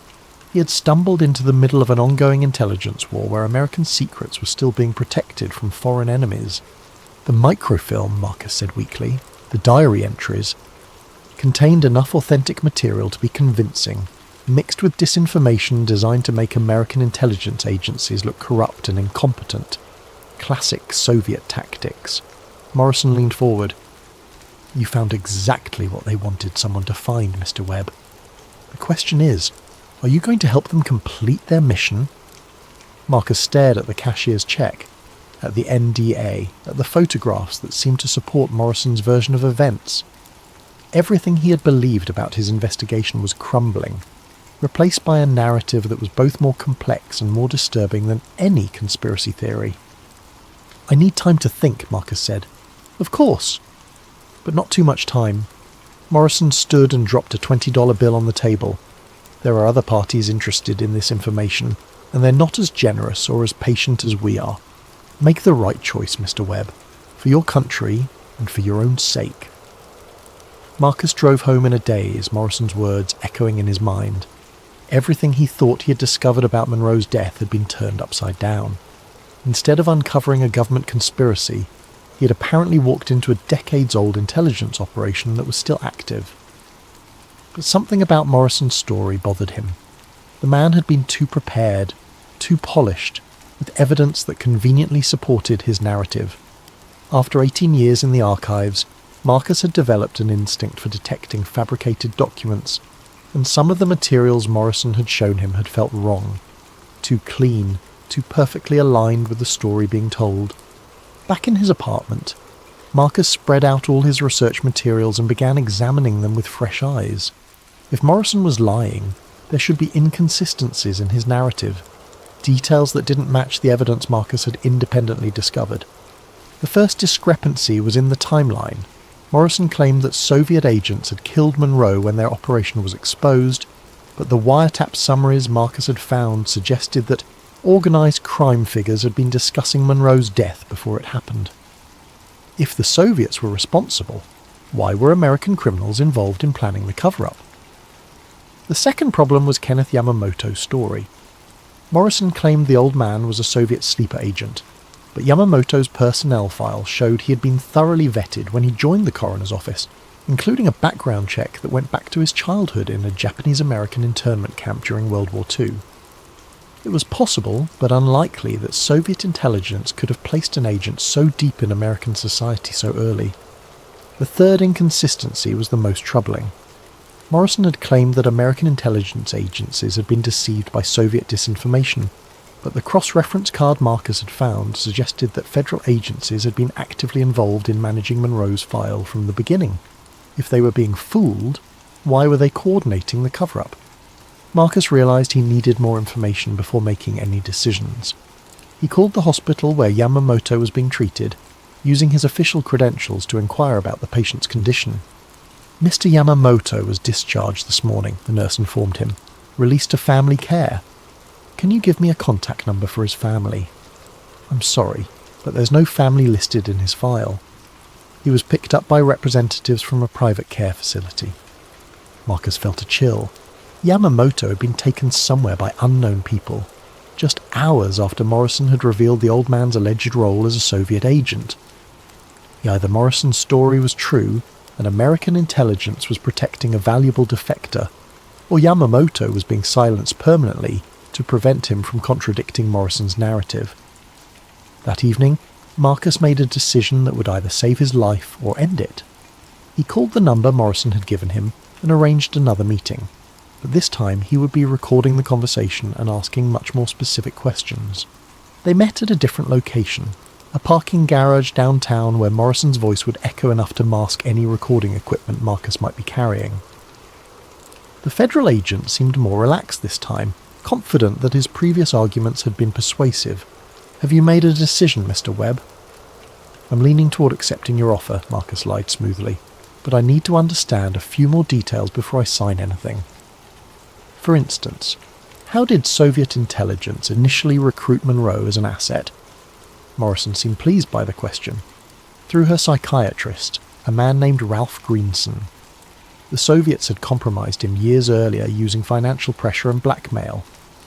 He had stumbled into the middle of an ongoing intelligence war where American secrets were still being protected from foreign enemies. The microfilm, Marcus said weakly, the diary entries, contained enough authentic material to be convincing, mixed with disinformation designed to make American intelligence agencies look corrupt and incompetent. Classic Soviet tactics. Morrison leaned forward. You found exactly what they wanted someone to find, Mr. Webb. The question is, are you going to help them complete their mission? Marcus stared at the cashier's check, at the NDA, at the photographs that seemed to support Morrison's version of events. Everything he had believed about his investigation was crumbling, replaced by a narrative that was both more complex and more disturbing than any conspiracy theory. I need time to think, Marcus said. Of course. But not too much time. Morrison stood and dropped a $20 bill on the table. There are other parties interested in this information, and they're not as generous or as patient as we are. Make the right choice, Mr. Webb, for your country and for your own sake. Marcus drove home in a daze, Morrison's words echoing in his mind. Everything he thought he had discovered about Monroe's death had been turned upside down. Instead of uncovering a government conspiracy, he had apparently walked into a decades-old intelligence operation that was still active. But something about Morrison's story bothered him. The man had been too prepared, too polished, with evidence that conveniently supported his narrative. After 18 years in the archives, Marcus had developed an instinct for detecting fabricated documents, and some of the materials Morrison had shown him had felt wrong, too clean, too perfectly aligned with the story being told. Back in his apartment, Marcus spread out all his research materials and began examining them with fresh eyes. If Morrison was lying, there should be inconsistencies in his narrative, details that didn't match the evidence Marcus had independently discovered. The first discrepancy was in the timeline. Morrison claimed that Soviet agents had killed Monroe when their operation was exposed, but the wiretap summaries Marcus had found suggested that organised crime figures had been discussing Monroe's death before it happened. If the Soviets were responsible, why were American criminals involved in planning the cover-up? The second problem was Kenneth Yamamoto's story. Morrison claimed the old man was a Soviet sleeper agent, but Yamamoto's personnel file showed he had been thoroughly vetted when he joined the coroner's office, including a background check that went back to his childhood in a Japanese-American internment camp during World War II. It was possible, but unlikely, that Soviet intelligence could have placed an agent so deep in American society so early. The third inconsistency was the most troubling. Morrison had claimed that American intelligence agencies had been deceived by Soviet disinformation, but the cross-reference card Marcus had found suggested that federal agencies had been actively involved in managing Monroe's file from the beginning. If they were being fooled, why were they coordinating the cover-up? Marcus realised he needed more information before making any decisions. He called the hospital where Yamamoto was being treated, using his official credentials to inquire about the patient's condition. "Mr. Yamamoto was discharged this morning," the nurse informed him. "Released to family care. Can you give me a contact number for his family?" "I'm sorry, but there's no family listed in his file. He was picked up by representatives from a private care facility." Marcus felt a chill. Yamamoto had been taken somewhere by unknown people, just hours after Morrison had revealed the old man's alleged role as a Soviet agent. Either Morrison's story was true, and American intelligence was protecting a valuable defector, or Yamamoto was being silenced permanently to prevent him from contradicting Morrison's narrative. That evening, Marcus made a decision that would either save his life or end it. He called the number Morrison had given him and arranged another meeting, but this time he would be recording the conversation and asking much more specific questions. They met at a different location, a parking garage downtown where Morrison's voice would echo enough to mask any recording equipment Marcus might be carrying. The federal agent seemed more relaxed this time, confident that his previous arguments had been persuasive. "Have you made a decision, Mr. Webb?" "I'm leaning toward accepting your offer," Marcus lied smoothly, "but I need to understand a few more details before I sign anything. For instance, how did Soviet intelligence initially recruit Monroe as an asset?" Morrison seemed pleased by the question. "Through her psychiatrist, a man named Ralph Greenson. The Soviets had compromised him years earlier using financial pressure and blackmail.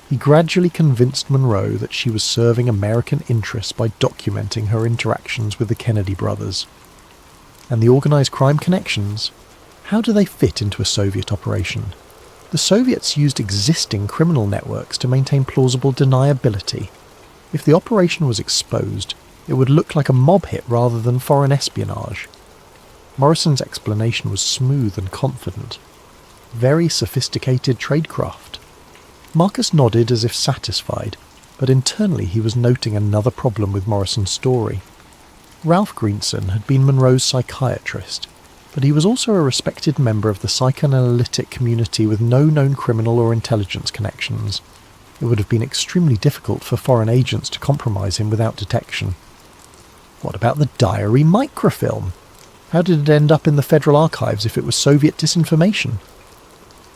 He gradually convinced Monroe that she was serving American interests by documenting her interactions with the Kennedy brothers. And the organised crime connections? How do they fit into a Soviet operation? The Soviets used existing criminal networks to maintain plausible deniability. If the operation was exposed, it would look like a mob hit rather than foreign espionage. Morrison's explanation was smooth and confident. Very sophisticated tradecraft. Marcus nodded as if satisfied, but internally he was noting another problem with Morrison's story. Ralph Greenson had been Monroe's psychiatrist, but he was also a respected member of the psychoanalytic community with no known criminal or intelligence connections. It would have been extremely difficult for foreign agents to compromise him without detection. What about the diary microfilm? How did it end up in the Federal Archives if it was Soviet disinformation?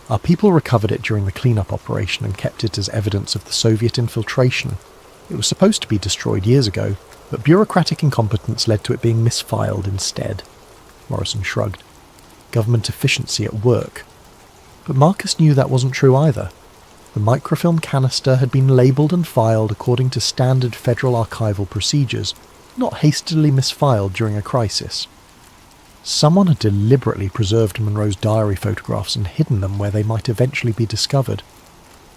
Our people recovered it during the cleanup operation and kept it as evidence of the Soviet infiltration. It was supposed to be destroyed years ago, but bureaucratic incompetence led to it being misfiled instead. Morrison shrugged. Government efficiency at work. But Marcus knew that wasn't true either. The microfilm canister had been labelled and filed according to standard federal archival procedures, not hastily misfiled during a crisis. Someone had deliberately preserved Monroe's diary photographs and hidden them where they might eventually be discovered.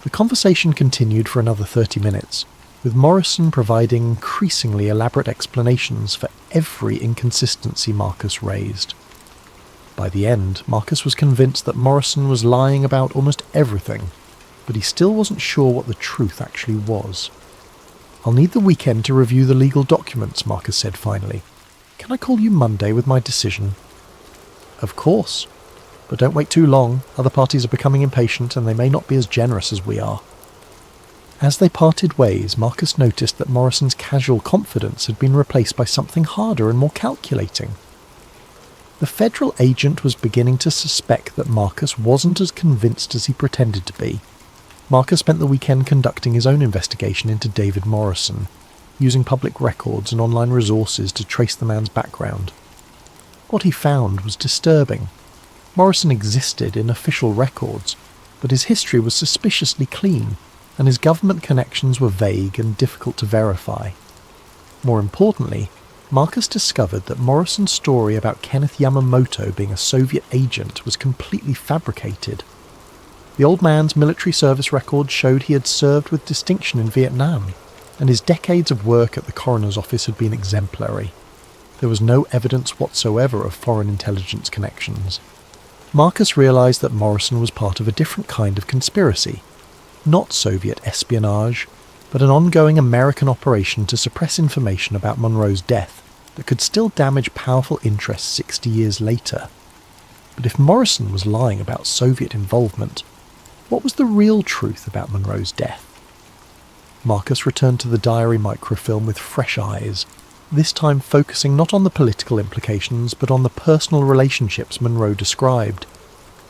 The conversation continued for another 30 minutes, with Morrison providing increasingly elaborate explanations for every inconsistency Marcus raised. By the end, Marcus was convinced that Morrison was lying about almost everything, but he still wasn't sure what the truth actually was. "I'll need the weekend to review the legal documents," Marcus said finally. "Can I call you Monday with my decision?" "Of course. But don't wait too long. Other parties are becoming impatient and they may not be as generous as we are." As they parted ways, Marcus noticed that Morrison's casual confidence had been replaced by something harder and more calculating. The federal agent was beginning to suspect that Marcus wasn't as convinced as he pretended to be. Marcus spent the weekend conducting his own investigation into David Morrison, using public records and online resources to trace the man's background. What he found was disturbing. Morrison existed in official records, but his history was suspiciously clean, and his government connections were vague and difficult to verify. More importantly, Marcus discovered that Morrison's story about Kenneth Yamamoto being a Soviet agent was completely fabricated. The old man's military service records showed he had served with distinction in Vietnam, and his decades of work at the coroner's office had been exemplary. There was no evidence whatsoever of foreign intelligence connections. Marcus realised that Morrison was part of a different kind of conspiracy. Not Soviet espionage, but an ongoing American operation to suppress information about Monroe's death that could still damage powerful interests 60 years later. But if Morrison was lying about Soviet involvement, what was the real truth about Monroe's death? Marcus returned to the diary microfilm with fresh eyes, this time focusing not on the political implications but on the personal relationships Monroe described.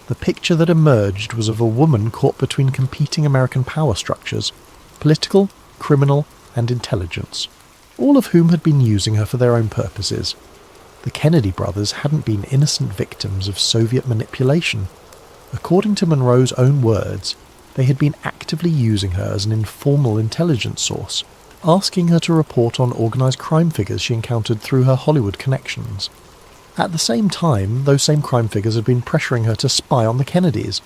The picture that emerged was of a woman caught between competing American power structures, political, criminal, and intelligence, all of whom had been using her for their own purposes. The Kennedy brothers hadn't been innocent victims of Soviet manipulation. According to Monroe's own words, they had been actively using her as an informal intelligence source, asking her to report on organised crime figures she encountered through her Hollywood connections. At the same time, those same crime figures had been pressuring her to spy on the Kennedys.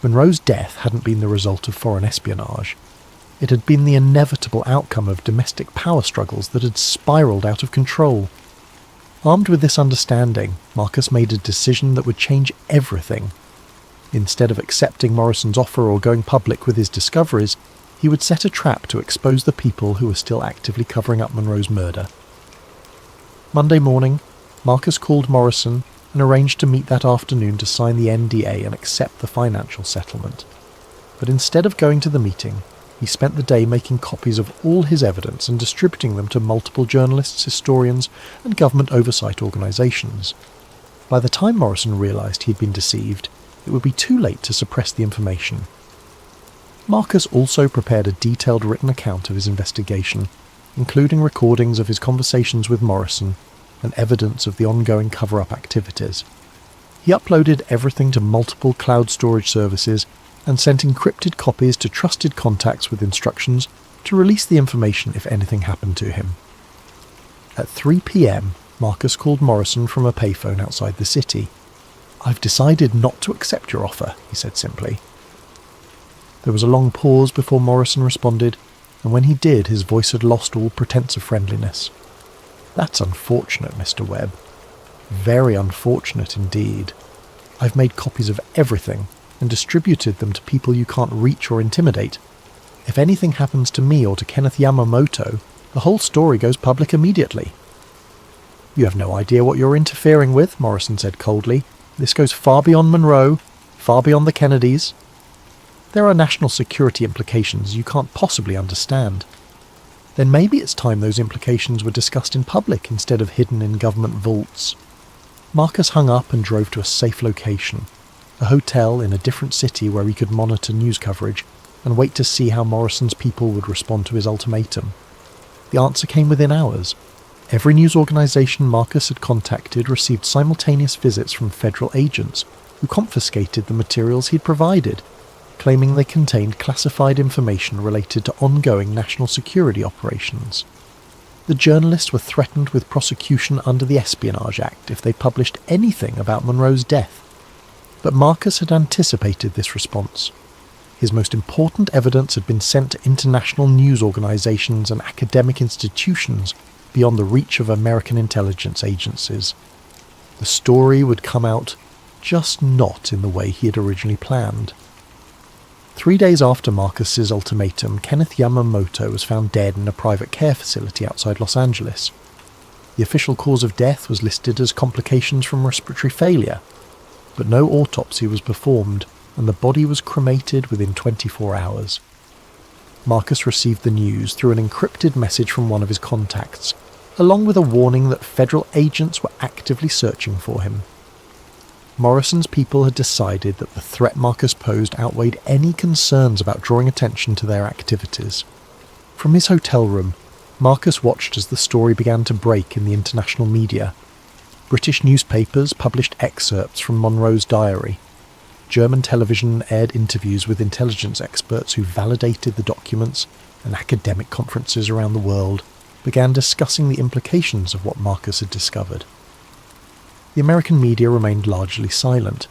Monroe's death hadn't been the result of foreign espionage. It had been the inevitable outcome of domestic power struggles that had spiralled out of control. Armed with this understanding, Marcus made a decision that would change everything. Instead of accepting Morrison's offer or going public with his discoveries, he would set a trap to expose the people who were still actively covering up Monroe's murder. Monday morning, Marcus called Morrison and arranged to meet that afternoon to sign the NDA and accept the financial settlement. But instead of going to the meeting, he spent the day making copies of all his evidence and distributing them to multiple journalists, historians, and government oversight organisations. By the time Morrison realised he'd been deceived, it would be too late to suppress the information. Marcus also prepared a detailed written account of his investigation, including recordings of his conversations with Morrison and evidence of the ongoing cover-up activities. He uploaded everything to multiple cloud storage services and sent encrypted copies to trusted contacts with instructions to release the information if anything happened to him. At 3 p.m, Marcus called Morrison from a payphone outside the city. "I've decided not to accept your offer," he said simply. There was a long pause before Morrison responded, and when he did, his voice had lost all pretense of friendliness. "That's unfortunate, Mr. Webb. Very unfortunate indeed. I've made copies of everything and distributed them to people you can't reach or intimidate. If anything happens to me or to Kenneth Yamamoto, the whole story goes public immediately." "You have no idea what you're interfering with," Morrison said coldly. "This goes far beyond Monroe, far beyond the Kennedys. There are national security implications you can't possibly understand. Then maybe it's time those implications were discussed in public instead of hidden in government vaults." Marcus hung up and drove to a safe location, a hotel in a different city where he could monitor news coverage and wait to see how Morrison's people would respond to his ultimatum. The answer came within hours. Every news organisation Marcus had contacted received simultaneous visits from federal agents who confiscated the materials he'd provided, claiming they contained classified information related to ongoing national security operations. The journalists were threatened with prosecution under the Espionage Act if they published anything about Monroe's death. But Marcus had anticipated this response. His most important evidence had been sent to international news organisations and academic institutions beyond the reach of American intelligence agencies. The story would come out, just not in the way he had originally planned. 3 days after Marcus's ultimatum, Kenneth Yamamoto was found dead in a private care facility outside Los Angeles. The official cause of death was listed as complications from respiratory failure, but no autopsy was performed, and the body was cremated within 24 hours. Marcus received the news through an encrypted message from one of his contacts, along with a warning that federal agents were actively searching for him. Morrison's people had decided that the threat Marcus posed outweighed any concerns about drawing attention to their activities. From his hotel room, Marcus watched as the story began to break in the international media. British newspapers published excerpts from Monroe's diary. German television aired interviews with intelligence experts who validated the documents, and academic conferences around the world began discussing the implications of what Marcus had discovered. The American media remained largely silent,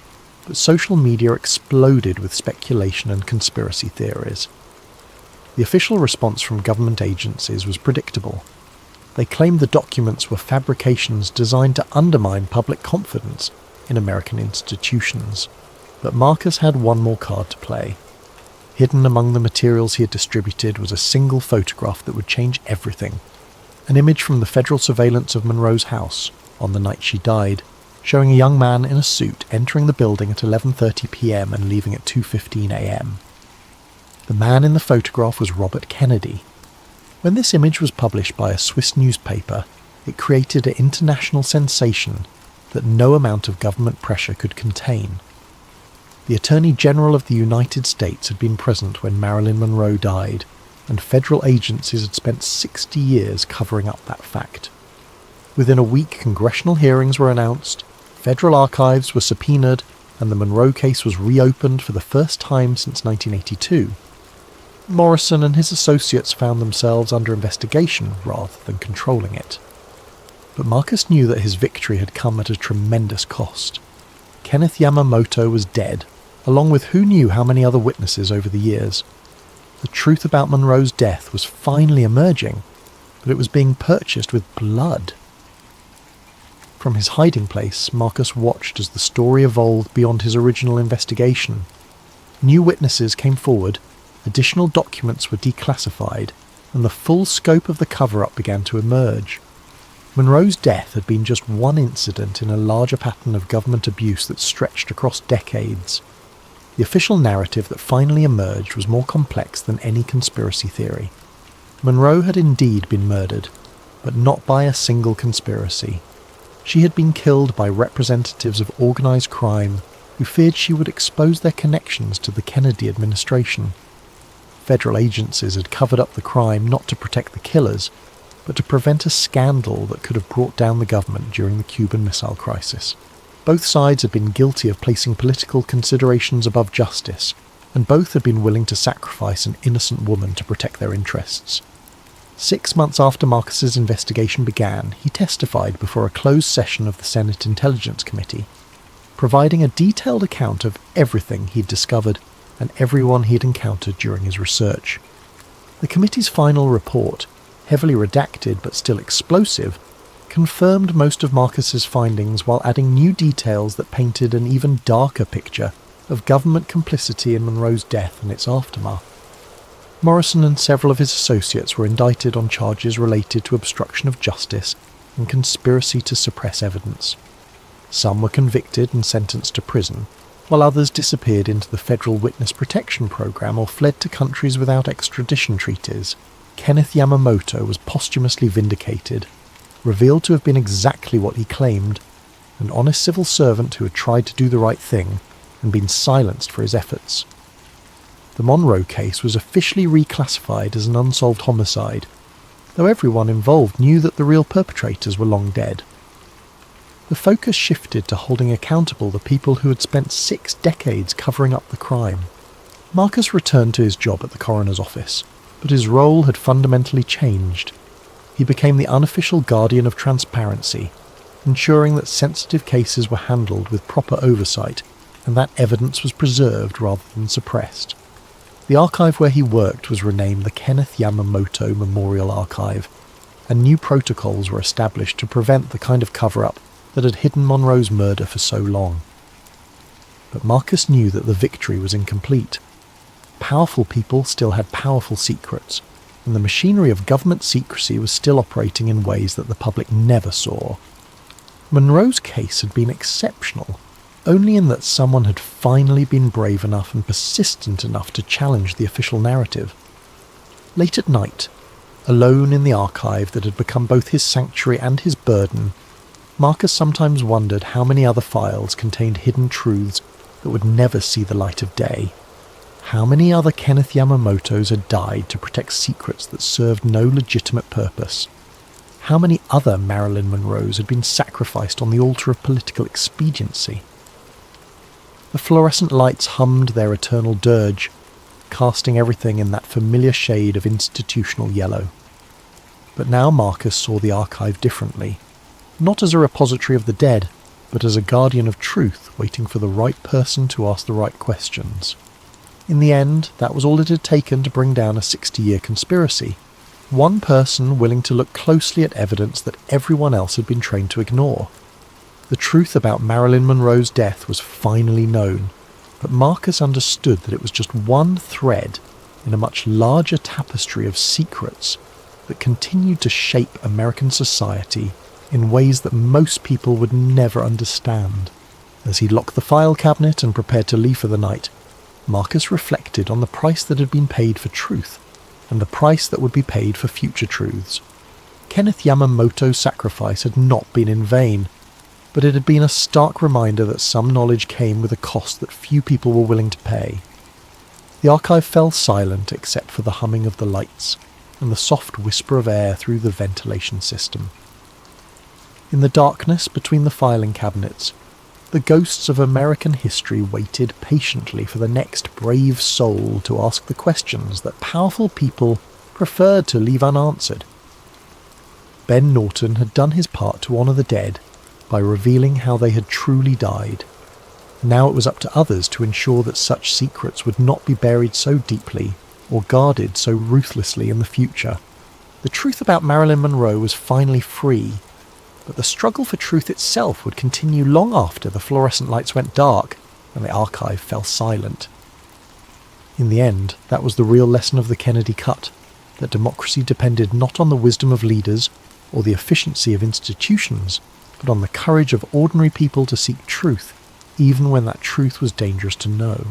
but social media exploded with speculation and conspiracy theories. The official response from government agencies was predictable. They claimed the documents were fabrications designed to undermine public confidence in American institutions. But Marcus had one more card to play. Hidden among the materials he had distributed was a single photograph that would change everything. An image from the federal surveillance of Monroe's house on the night she died, showing a young man in a suit entering the building at 11:30 p.m. and leaving at 2:15 a.m. The man in the photograph was Robert Kennedy. When this image was published by a Swiss newspaper, it created an international sensation that no amount of government pressure could contain. The Attorney General of the United States had been present when Marilyn Monroe died, and federal agencies had spent 60 years covering up that fact. Within a week, congressional hearings were announced, federal archives were subpoenaed, and the Monroe case was reopened for the first time since 1982. Morrison and his associates found themselves under investigation rather than controlling it. But Marcus knew that his victory had come at a tremendous cost. Kenneth Yamamoto was dead, along with who knew how many other witnesses over the years. The truth about Monroe's death was finally emerging, but it was being purchased with blood. From his hiding place, Marcus watched as the story evolved beyond his original investigation. New witnesses came forward, additional documents were declassified, and the full scope of the cover-up began to emerge. Monroe's death had been just one incident in a larger pattern of government abuse that stretched across decades. The official narrative that finally emerged was more complex than any conspiracy theory. Monroe had indeed been murdered, but not by a single conspiracy. She had been killed by representatives of organised crime who feared she would expose their connections to the Kennedy administration. Federal agencies had covered up the crime not to protect the killers, but to prevent a scandal that could have brought down the government during the Cuban Missile Crisis. Both sides had been guilty of placing political considerations above justice, and both had been willing to sacrifice an innocent woman to protect their interests. 6 months after Marcus's investigation began, he testified before a closed session of the Senate Intelligence Committee, providing a detailed account of everything he'd discovered and everyone he'd encountered during his research. The committee's final report, heavily redacted but still explosive, confirmed most of Marcus's findings while adding new details that painted an even darker picture of government complicity in Monroe's death and its aftermath. Morrison and several of his associates were indicted on charges related to obstruction of justice and conspiracy to suppress evidence. Some were convicted and sentenced to prison, while others disappeared into the Federal Witness Protection Program or fled to countries without extradition treaties. Kenneth Yamamoto was posthumously vindicated, revealed to have been exactly what he claimed, an honest civil servant who had tried to do the right thing and been silenced for his efforts. The Monroe case was officially reclassified as an unsolved homicide, though everyone involved knew that the real perpetrators were long dead. The focus shifted to holding accountable the people who had spent 6 decades covering up the crime. Marcus returned to his job at the coroner's office, but his role had fundamentally changed. He became the unofficial guardian of transparency, ensuring that sensitive cases were handled with proper oversight and that evidence was preserved rather than suppressed. The archive where he worked was renamed the Kenneth Yamamoto Memorial Archive, and new protocols were established to prevent the kind of cover-up that had hidden Monroe's murder for so long. But Marcus knew that the victory was incomplete. Powerful people still had powerful secrets, and the machinery of government secrecy was still operating in ways that the public never saw. Monroe's case had been exceptional, only in that someone had finally been brave enough and persistent enough to challenge the official narrative. Late at night, alone in the archive that had become both his sanctuary and his burden, Marcus sometimes wondered how many other files contained hidden truths that would never see the light of day. How many other Kenneth Yamamotos had died to protect secrets that served no legitimate purpose? How many other Marilyn Monroes had been sacrificed on the altar of political expediency? The fluorescent lights hummed their eternal dirge, casting everything in that familiar shade of institutional yellow. But now Marcus saw the archive differently, not as a repository of the dead, but as a guardian of truth waiting for the right person to ask the right questions. In the end, that was all it had taken to bring down a 60-year conspiracy. One person willing to look closely at evidence that everyone else had been trained to ignore. The truth about Marilyn Monroe's death was finally known, but Marcus understood that it was just one thread in a much larger tapestry of secrets that continued to shape American society in ways that most people would never understand. As he locked the file cabinet and prepared to leave for the night, Marcus reflected on the price that had been paid for truth, and the price that would be paid for future truths. Kenneth Yamamoto's sacrifice had not been in vain, but it had been a stark reminder that some knowledge came with a cost that few people were willing to pay. The archive fell silent except for the humming of the lights and the soft whisper of air through the ventilation system. In the darkness between the filing cabinets, the ghosts of American history waited patiently for the next brave soul to ask the questions that powerful people preferred to leave unanswered. Ben Norton had done his part to honour the dead by revealing how they had truly died. Now it was up to others to ensure that such secrets would not be buried so deeply or guarded so ruthlessly in the future. The truth about Marilyn Monroe was finally free, but the struggle for truth itself would continue long after the fluorescent lights went dark and the archive fell silent. In the end, that was the real lesson of the Kennedy Cut, that democracy depended not on the wisdom of leaders or the efficiency of institutions, but on the courage of ordinary people to seek truth, even when that truth was dangerous to know.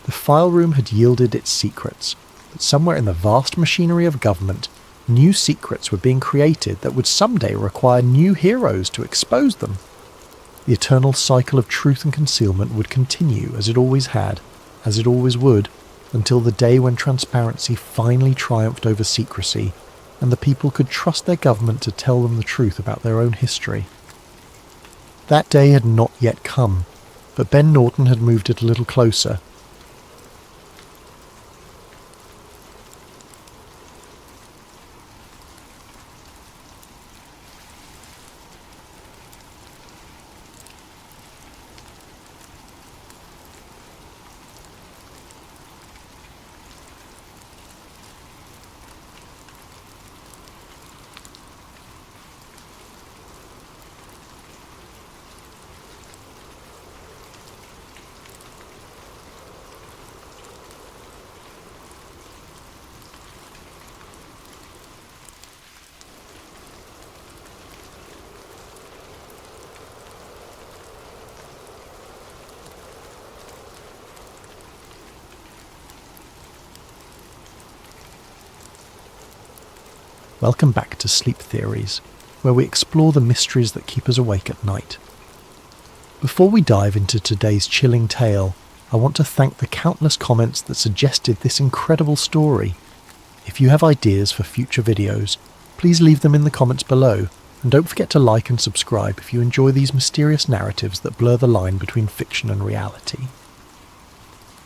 The file room had yielded its secrets, but somewhere in the vast machinery of government, new secrets were being created that would someday require new heroes to expose them. The eternal cycle of truth and concealment would continue as it always had, as it always would, until the day when transparency finally triumphed over secrecy, and the people could trust their government to tell them the truth about their own history. That day had not yet come, but Ben Norton had moved it a little closer. Welcome back to Sleep Theories, where we explore the mysteries that keep us awake at night. Before we dive into today's chilling tale, I want to thank the countless comments that suggested this incredible story. If you have ideas for future videos, please leave them in the comments below, and don't forget to like and subscribe if you enjoy these mysterious narratives that blur the line between fiction and reality.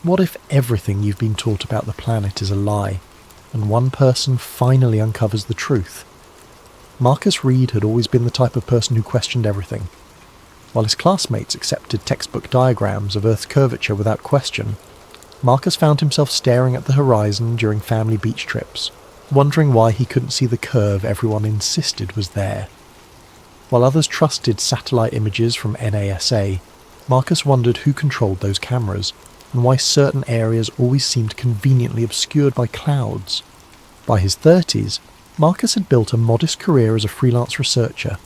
What if everything you've been taught about the planet is a lie, and one person finally uncovers the truth? Marcus Reed had always been the type of person who questioned everything. While his classmates accepted textbook diagrams of Earth's curvature without question, Marcus found himself staring at the horizon during family beach trips, wondering why he couldn't see the curve everyone insisted was there. While others trusted satellite images from NASA, Marcus wondered who controlled those cameras, and why certain areas always seemed conveniently obscured by clouds. By his 30s, Marcus had built a modest career as a freelance researcher,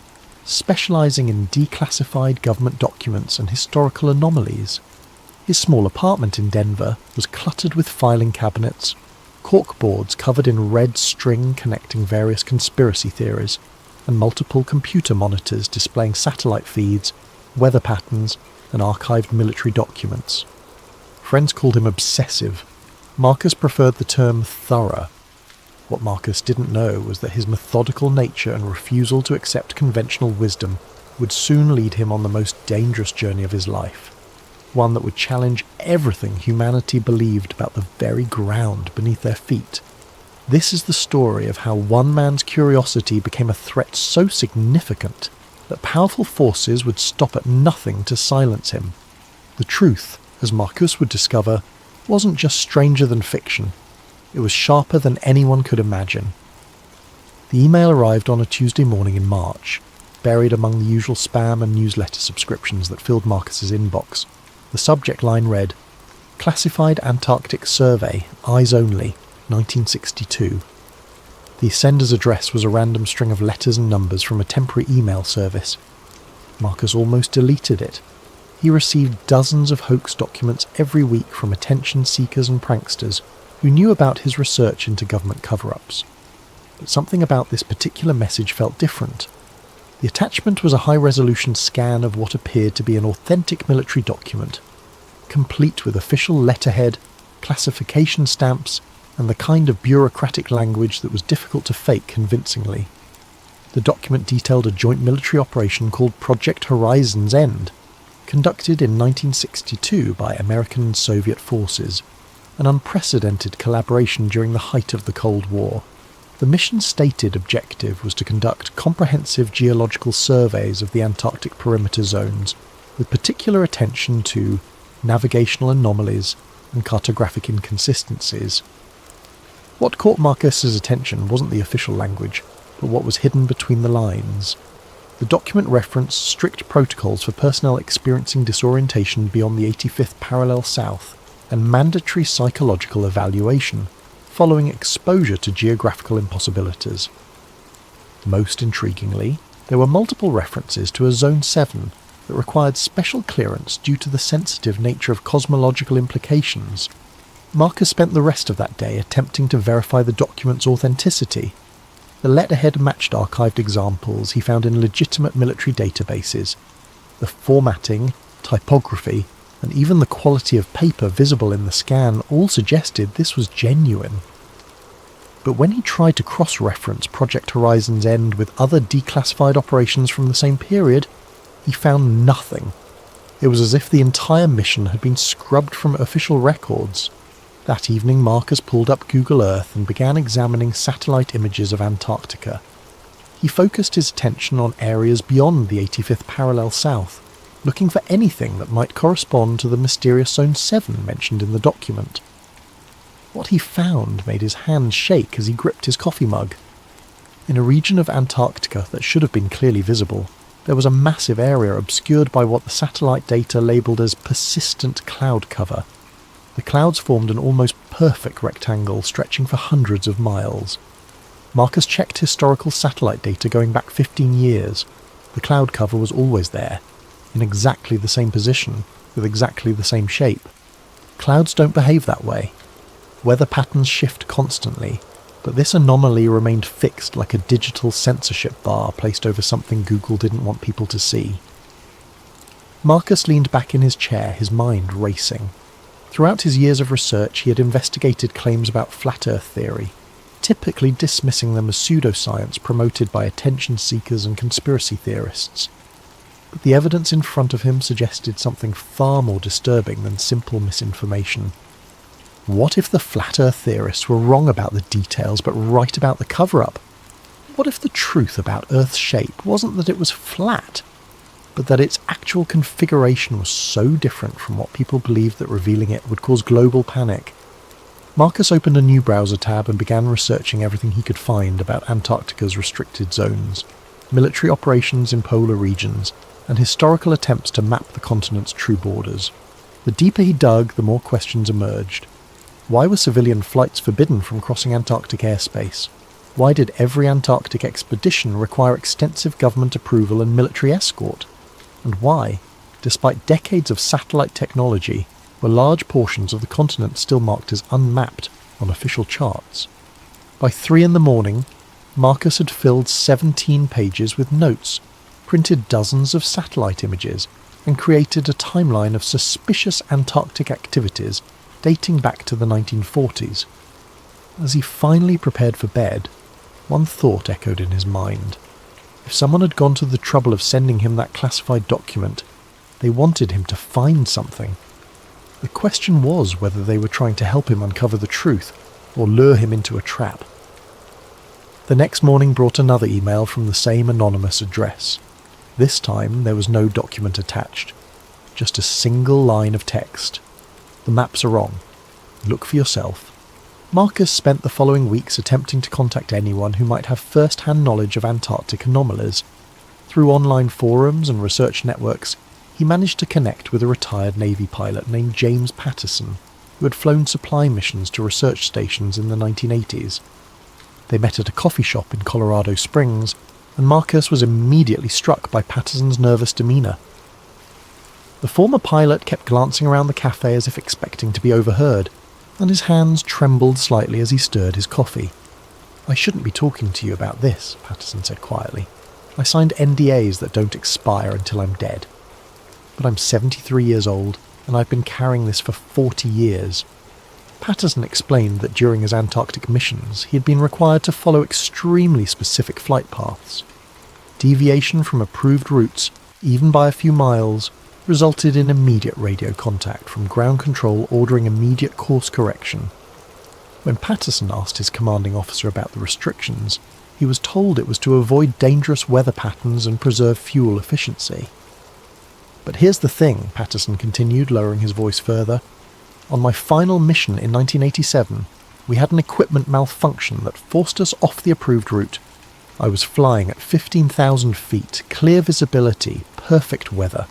specialising in declassified government documents and historical anomalies. His small apartment in Denver was cluttered with filing cabinets, corkboards covered in red string connecting various conspiracy theories, and multiple computer monitors displaying satellite feeds, weather patterns, and archived military documents. Friends called him obsessive. Marcus preferred the term thorough. What Marcus didn't know was that his methodical nature and refusal to accept conventional wisdom would soon lead him on the most dangerous journey of his life, one that would challenge everything humanity believed about the very ground beneath their feet. This is the story of how one man's curiosity became a threat so significant that powerful forces would stop at nothing to silence him. The truth, as Marcus would discover, wasn't just stranger than fiction. It was sharper than anyone could imagine. The email arrived on a Tuesday morning in March, buried among the usual spam and newsletter subscriptions that filled Marcus's inbox. The subject line read, Classified Antarctic Survey, Eyes Only, 1962. The sender's address was a random string of letters and numbers from a temporary email service. Marcus almost deleted it. He received dozens of hoax documents every week from attention seekers and pranksters who knew about his research into government cover-ups. But something about this particular message felt different. The attachment was a high-resolution scan of what appeared to be an authentic military document, complete with official letterhead, classification stamps, and the kind of bureaucratic language that was difficult to fake convincingly. The document detailed a joint military operation called Project Horizon's End, conducted in 1962 by American and Soviet forces, an unprecedented collaboration during the height of the Cold War. The mission's stated objective was to conduct comprehensive geological surveys of the Antarctic perimeter zones, with particular attention to navigational anomalies and cartographic inconsistencies. What caught Marcus's attention wasn't the official language, but what was hidden between the lines. The document referenced strict protocols for personnel experiencing disorientation beyond the 85th parallel south and mandatory psychological evaluation following exposure to geographical impossibilities. Most intriguingly, there were multiple references to a Zone 7 that required special clearance due to the sensitive nature of cosmological implications. Marcus spent the rest of that day attempting to verify the document's authenticity. The letterhead matched archived examples he found in legitimate military databases. The formatting, typography, and even the quality of paper visible in the scan all suggested this was genuine. But when he tried to cross-reference Project Horizon's End with other declassified operations from the same period, he found nothing. It was as if the entire mission had been scrubbed from official records. That evening, Marcus pulled up Google Earth and began examining satellite images of Antarctica. He focused his attention on areas beyond the 85th parallel south, looking for anything that might correspond to the mysterious Zone 7 mentioned in the document. What he found made his hand shake as he gripped his coffee mug. In a region of Antarctica that should have been clearly visible, there was a massive area obscured by what the satellite data labelled as persistent cloud cover. The clouds formed an almost perfect rectangle stretching for hundreds of miles. Marcus checked historical satellite data going back 15 years. The cloud cover was always there, in exactly the same position, with exactly the same shape. Clouds don't behave that way. Weather patterns shift constantly, but this anomaly remained fixed like a digital censorship bar placed over something Google didn't want people to see. Marcus leaned back in his chair, his mind racing. Throughout his years of research, he had investigated claims about flat Earth theory, typically dismissing them as pseudoscience promoted by attention seekers and conspiracy theorists. But the evidence in front of him suggested something far more disturbing than simple misinformation. What if the flat Earth theorists were wrong about the details but right about the cover-up? What if the truth about Earth's shape wasn't that it was flat, but that its actual configuration was so different from what people believed that revealing it would cause global panic? Marcus opened a new browser tab and began researching everything he could find about Antarctica's restricted zones, military operations in polar regions, and historical attempts to map the continent's true borders. The deeper he dug, the more questions emerged. Why were civilian flights forbidden from crossing Antarctic airspace? Why did every Antarctic expedition require extensive government approval and military escort? And why, despite decades of satellite technology, were large portions of the continent still marked as unmapped on official charts? By 3 a.m, Marcus had filled 17 pages with notes, printed dozens of satellite images, and created a timeline of suspicious Antarctic activities dating back to the 1940s. As he finally prepared for bed, one thought echoed in his mind. If someone had gone to the trouble of sending him that classified document, they wanted him to find something. The question was whether they were trying to help him uncover the truth or lure him into a trap. The next morning brought another email from the same anonymous address. This time there was no document attached, just a single line of text. The maps are wrong. Look for yourself. Marcus spent the following weeks attempting to contact anyone who might have first-hand knowledge of Antarctic anomalies. Through online forums and research networks, he managed to connect with a retired Navy pilot named James Patterson, who had flown supply missions to research stations in the 1980s. They met at a coffee shop in Colorado Springs, and Marcus was immediately struck by Patterson's nervous demeanour. The former pilot kept glancing around the cafe as if expecting to be overheard, and his hands trembled slightly as he stirred his coffee. "I shouldn't be talking to you about this," Patterson said quietly. "I signed NDAs that don't expire until I'm dead. But I'm 73 years old, and I've been carrying this for 40 years. Patterson explained that during his Antarctic missions, he had been required to follow extremely specific flight paths. Deviation from approved routes, even by a few miles, resulted in immediate radio contact from ground control ordering immediate course correction. When Patterson asked his commanding officer about the restrictions, he was told it was to avoid dangerous weather patterns and preserve fuel efficiency. But here's the thing, Patterson continued, lowering his voice further. On my final mission in 1987, we had an equipment malfunction that forced us off the approved route. I was flying at 15,000 feet, clear visibility, perfect weather.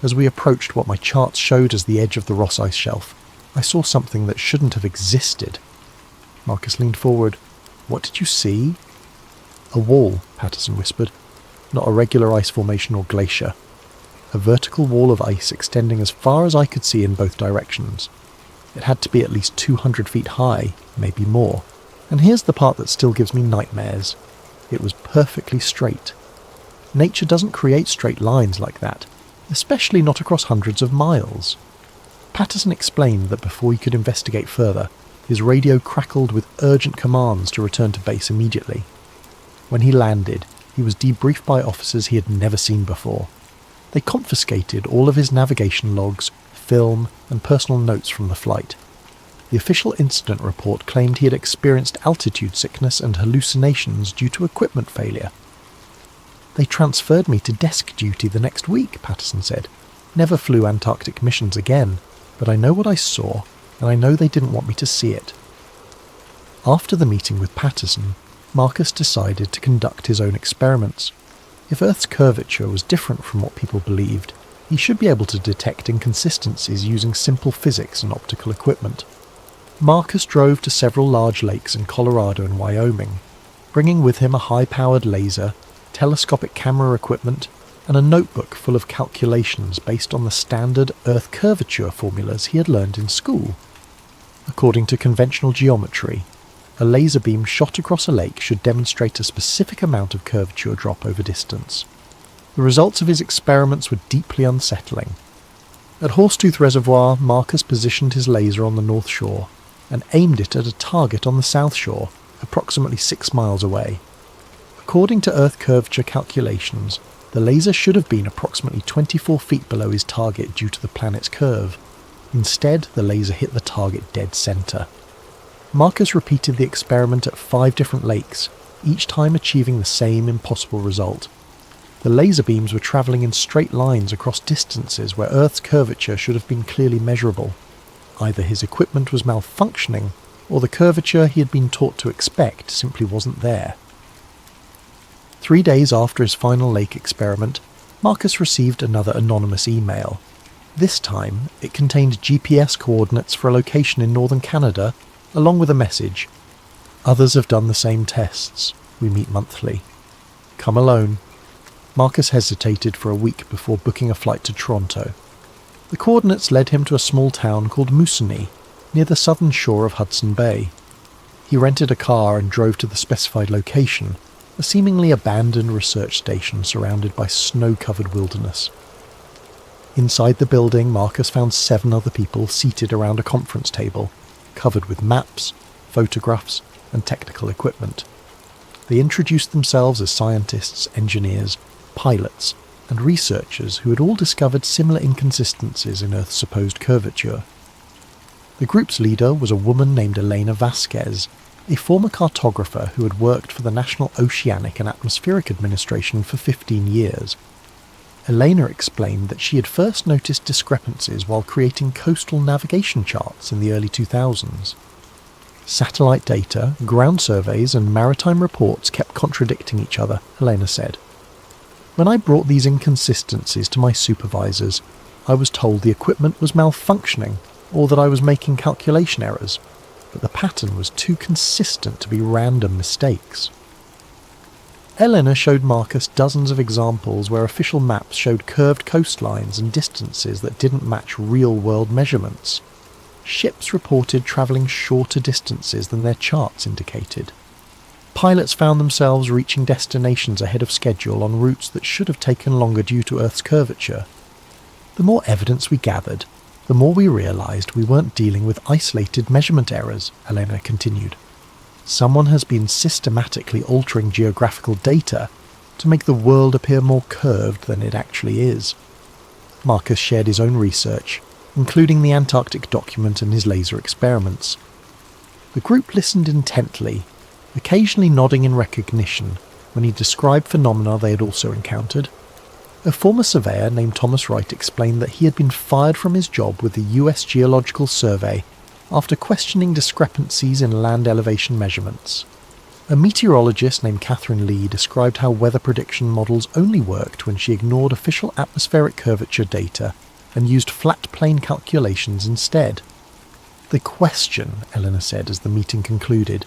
As we approached what my charts showed as the edge of the Ross Ice Shelf, I saw something that shouldn't have existed." Marcus leaned forward. "What did you see?" "A wall," Patterson whispered. "Not a regular ice formation or glacier. A vertical wall of ice extending as far as I could see in both directions. It had to be at least 200 feet high, maybe more. And here's the part that still gives me nightmares. It was perfectly straight. Nature doesn't create straight lines like that, especially not across hundreds of miles." Patterson explained that before he could investigate further, his radio crackled with urgent commands to return to base immediately. When he landed, he was debriefed by officers he had never seen before. They confiscated all of his navigation logs, film, and personal notes from the flight. The official incident report claimed he had experienced altitude sickness and hallucinations due to equipment failure. "They transferred me to desk duty the next week," Patterson said. "Never flew Antarctic missions again, but I know what I saw, and I know they didn't want me to see it." After the meeting with Patterson, Marcus decided to conduct his own experiments. If Earth's curvature was different from what people believed, he should be able to detect inconsistencies using simple physics and optical equipment. Marcus drove to several large lakes in Colorado and Wyoming, bringing with him a high-powered laser, telescopic camera equipment, and a notebook full of calculations based on the standard Earth curvature formulas he had learned in school. According to conventional geometry, a laser beam shot across a lake should demonstrate a specific amount of curvature drop over distance. The results of his experiments were deeply unsettling. At Horsetooth Reservoir, Marcus positioned his laser on the north shore and aimed it at a target on the south shore, approximately 6 miles away. According to Earth curvature calculations, the laser should have been approximately 24 feet below his target due to the planet's curve. Instead, the laser hit the target dead center. Marcus repeated the experiment at 5 different lakes, each time achieving the same impossible result. The laser beams were travelling in straight lines across distances where Earth's curvature should have been clearly measurable. Either his equipment was malfunctioning, or the curvature he had been taught to expect simply wasn't there. 3 days after his final lake experiment, Marcus received another anonymous email. This time, it contained GPS coordinates for a location in northern Canada, along with a message. "Others have done the same tests. We meet monthly. Come alone." Marcus hesitated for a week before booking a flight to Toronto. The coordinates led him to a small town called Moosonee, near the southern shore of Hudson Bay. He rented a car and drove to the specified location, a seemingly abandoned research station surrounded by snow-covered wilderness. Inside the building, Marcus found 7 other people seated around a conference table, covered with maps, photographs, and technical equipment. They introduced themselves as scientists, engineers, pilots, and researchers who had all discovered similar inconsistencies in Earth's supposed curvature. The group's leader was a woman named Elena Vasquez, a former cartographer who had worked for the National Oceanic and Atmospheric Administration for 15 years. Elena explained that she had first noticed discrepancies while creating coastal navigation charts in the early 2000s. Satellite data, ground surveys, and maritime reports kept contradicting each other, Elena said. When I brought these inconsistencies to my supervisors, I was told the equipment was malfunctioning, or that I was making calculation errors, but the pattern was too consistent to be random mistakes. Eleanor showed Marcus dozens of examples where official maps showed curved coastlines and distances that didn't match real-world measurements. Ships reported travelling shorter distances than their charts indicated. Pilots found themselves reaching destinations ahead of schedule on routes that should have taken longer due to Earth's curvature. The more evidence we gathered, the more we realised we weren't dealing with isolated measurement errors, Eleanor continued. Someone has been systematically altering geographical data to make the world appear more curved than it actually is. Marcus shared his own research, including the Antarctic document and his laser experiments. The group listened intently, occasionally nodding in recognition when he described phenomena they had also encountered. A former surveyor named Thomas Wright explained that he had been fired from his job with the US Geological Survey after questioning discrepancies in land elevation measurements. A meteorologist named Catherine Lee described how weather prediction models only worked when she ignored official atmospheric curvature data and used flat plane calculations instead. The question, Eleanor said as the meeting concluded,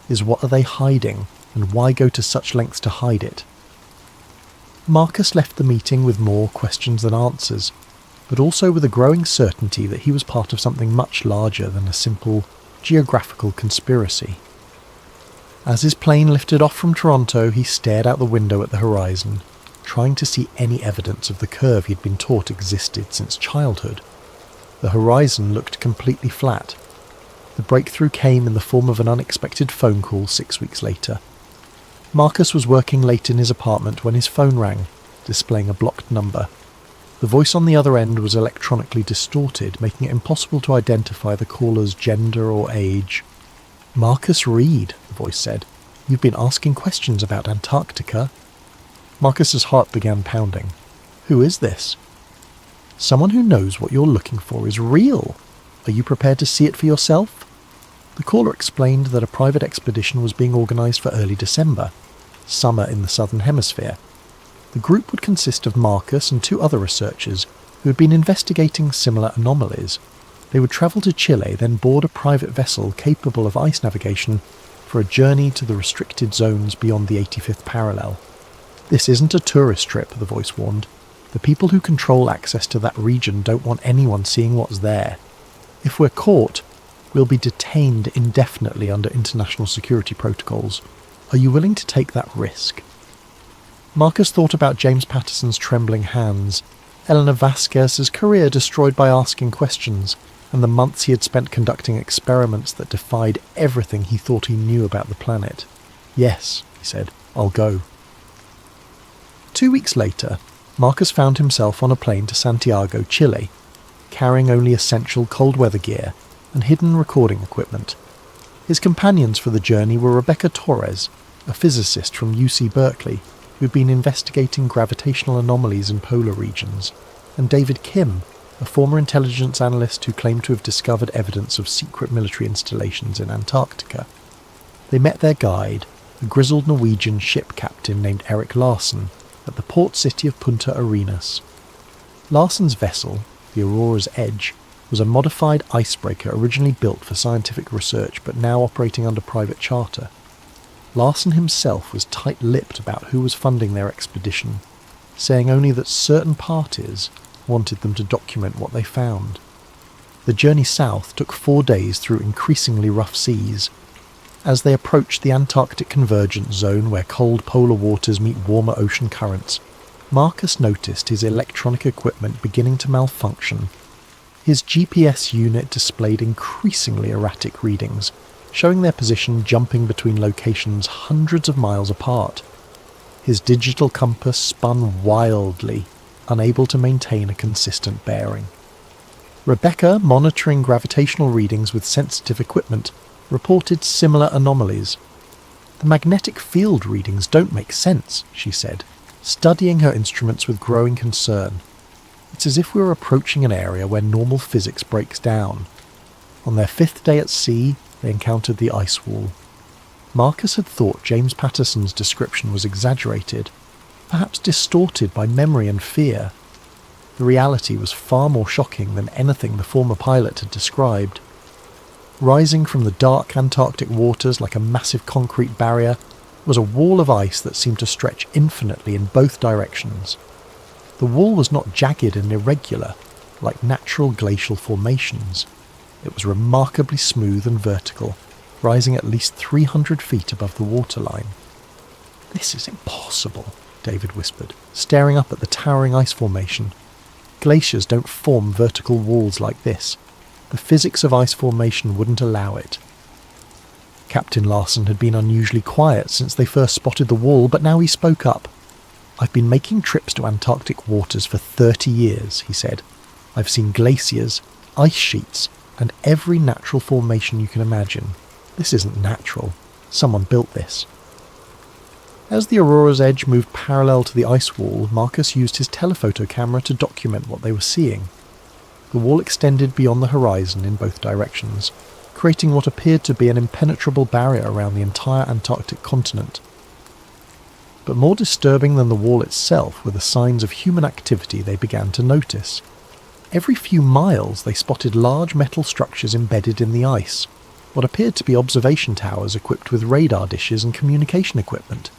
is what are they hiding and why go to such lengths to hide it? Marcus left the meeting with more questions than answers, but also with a growing certainty that he was part of something much larger than a simple geographical conspiracy. As his plane lifted off from Toronto, he stared out the window at the horizon, trying to see any evidence of the curve he'd been taught existed since childhood. The horizon looked completely flat. The breakthrough came in the form of an unexpected phone call 6 weeks later. Marcus was working late in his apartment when his phone rang, displaying a blocked number. The voice on the other end was electronically distorted, making it impossible to identify the caller's gender or age. "Marcus Reed," the voice said. "You've been asking questions about Antarctica." Marcus's heart began pounding. "Who is this?" "Someone who knows what you're looking for is real. Are you prepared to see it for yourself?" The caller explained that a private expedition was being organised for early December, summer in the southern hemisphere. The group would consist of Marcus and 2 other researchers who had been investigating similar anomalies. They would travel to Chile, then board a private vessel capable of ice navigation for a journey to the restricted zones beyond the 85th parallel. "This isn't a tourist trip," the voice warned. "The people who control access to that region don't want anyone seeing what's there. If we're caught, we'll be detained indefinitely under international security protocols. Are you willing to take that risk?" Marcus thought about James Patterson's trembling hands, Eleanor Vasquez's career destroyed by asking questions, and the months he had spent conducting experiments that defied everything he thought he knew about the planet. "Yes," he said, "I'll go." 2 weeks later, Marcus found himself on a plane to Santiago, Chile, carrying only essential cold weather gear and hidden recording equipment. His companions for the journey were Rebecca Torres, a physicist from UC Berkeley, who'd been investigating gravitational anomalies in polar regions, and David Kim, a former intelligence analyst who claimed to have discovered evidence of secret military installations in Antarctica. They met their guide, a grizzled Norwegian ship captain named Eric Larsen, at the port city of Punta Arenas. Larsen's vessel, the Aurora's Edge, was a modified icebreaker originally built for scientific research but now operating under private charter. Larsen himself was tight-lipped about who was funding their expedition, saying only that certain parties wanted them to document what they found. The journey south took 4 days through increasingly rough seas. As they approached the Antarctic convergence zone where cold polar waters meet warmer ocean currents, Marcus noticed his electronic equipment beginning to malfunction. His GPS unit displayed increasingly erratic readings, showing their position jumping between locations hundreds of miles apart. His digital compass spun wildly, unable to maintain a consistent bearing. Rebecca, monitoring gravitational readings with sensitive equipment, reported similar anomalies. "The magnetic field readings don't make sense," she said, studying her instruments with growing concern. "It's as if we were approaching an area where normal physics breaks down." On their 5th day at sea, they encountered the ice wall. Marcus had thought James Patterson's description was exaggerated, perhaps distorted by memory and fear. the reality was far more shocking than anything the former pilot had described. Rising from the dark Antarctic waters like a massive concrete barrier was a wall of ice that seemed to stretch infinitely in both directions. The wall was not jagged and irregular, like natural glacial formations. It was remarkably smooth and vertical, rising at least 300 feet above the waterline. "This is impossible," David whispered, staring up at the towering ice formation. "Glaciers don't form vertical walls like this. The physics of ice formation wouldn't allow it." Captain Larson had been unusually quiet since they first spotted the wall, but now he spoke up. "I've been making trips to Antarctic waters for 30 years, he said. "I've seen glaciers, ice sheets, and every natural formation you can imagine. This isn't natural. Someone built this." As the Aurora's edge moved parallel to the ice wall, Marcus used his telephoto camera to document what they were seeing. The wall extended beyond the horizon in both directions, creating what appeared to be an impenetrable barrier around the entire Antarctic continent. But more disturbing than the wall itself were the signs of human activity they began to notice. Every few miles they spotted large metal structures embedded in the ice, what appeared to be observation towers equipped with radar dishes and communication equipment.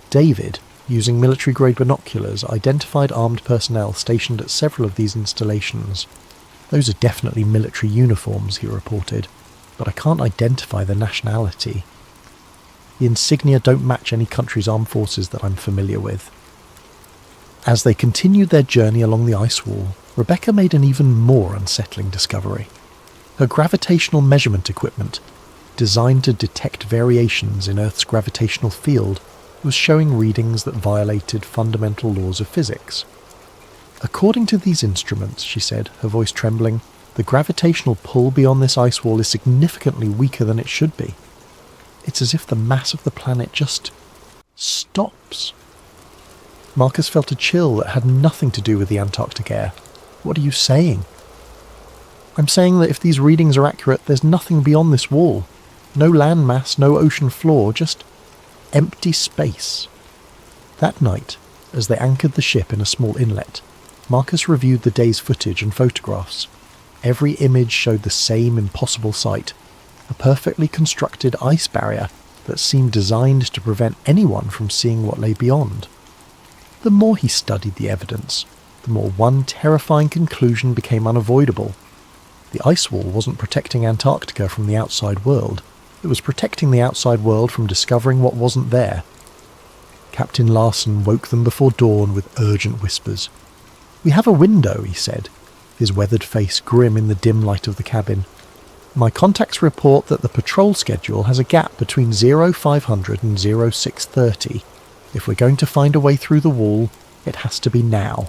David, using military-grade binoculars, identified armed personnel stationed at several of these installations. "Those are definitely military uniforms," he reported, "but I can't identify the nationality. The insignia don't match any country's armed forces that I'm familiar with." As they continued their journey along the ice wall, Rebecca made an even more unsettling discovery. Her gravitational measurement equipment, designed to detect variations in Earth's gravitational field, was showing readings that violated fundamental laws of physics. "According to these instruments," she said, her voice trembling, "the gravitational pull beyond this ice wall is significantly weaker than it should be. It's as if the mass of the planet just stops." Marcus felt a chill that had nothing to do with the Antarctic air. "What are you saying?" "I'm saying that if these readings are accurate, there's nothing beyond this wall. No land mass, no ocean floor, just empty space." That night, as they anchored the ship in a small inlet, Marcus reviewed the day's footage and photographs. Every image showed the same impossible sight, a perfectly constructed ice barrier that seemed designed to prevent anyone from seeing what lay beyond. The more he studied the evidence, the more one terrifying conclusion became unavoidable. The ice wall wasn't protecting Antarctica from the outside world. It was protecting the outside world from discovering what wasn't there. Captain Larson woke them before dawn with urgent whispers. "We have a window," he said, his weathered face grim in the dim light of the cabin. "My contacts report that the patrol schedule has a gap between 0500 and 0630. If we're going to find a way through the wall, it has to be now."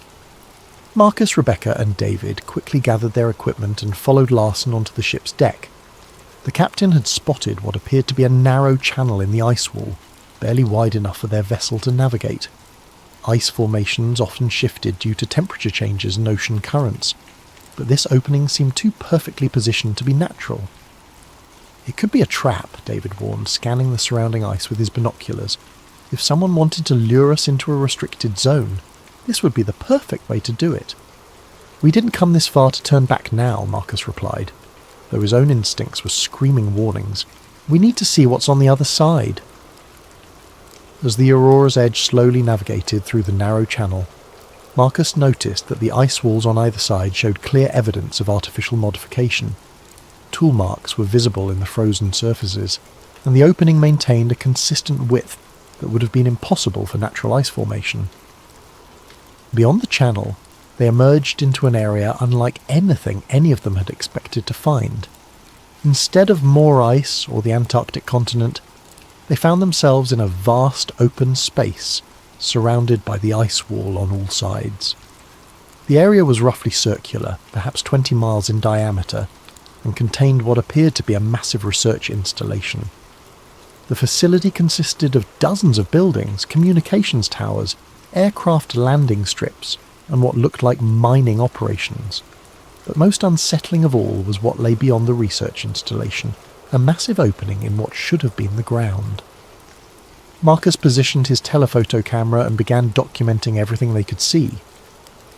Marcus, Rebecca and David quickly gathered their equipment and followed Larson onto the ship's deck. The captain had spotted what appeared to be a narrow channel in the ice wall, barely wide enough for their vessel to navigate. Ice formations often shifted due to temperature changes and ocean currents, but this opening seemed too perfectly positioned to be natural. "It could be a trap," David warned, scanning the surrounding ice with his binoculars. "If someone wanted to lure us into a restricted zone, this would be the perfect way to do it." "We didn't come this far to turn back now," Marcus replied, though his own instincts were screaming warnings. "We need to see what's on the other side." As the Aurora's edge slowly navigated through the narrow channel, Marcus noticed that the ice walls on either side showed clear evidence of artificial modification. Tool marks were visible in the frozen surfaces, and the opening maintained a consistent width that would have been impossible for natural ice formation. Beyond the channel, they emerged into an area unlike anything any of them had expected to find. Instead of more ice or the Antarctic continent, they found themselves in a vast open space, surrounded by the ice wall on all sides. The area was roughly circular, perhaps 20 miles in diameter, and contained what appeared to be a massive research installation. The facility consisted of dozens of buildings, communications towers, aircraft landing strips, and what looked like mining operations. But most unsettling of all was what lay beyond the research installation, a massive opening in what should have been the ground. Marcus positioned his telephoto camera and began documenting everything they could see.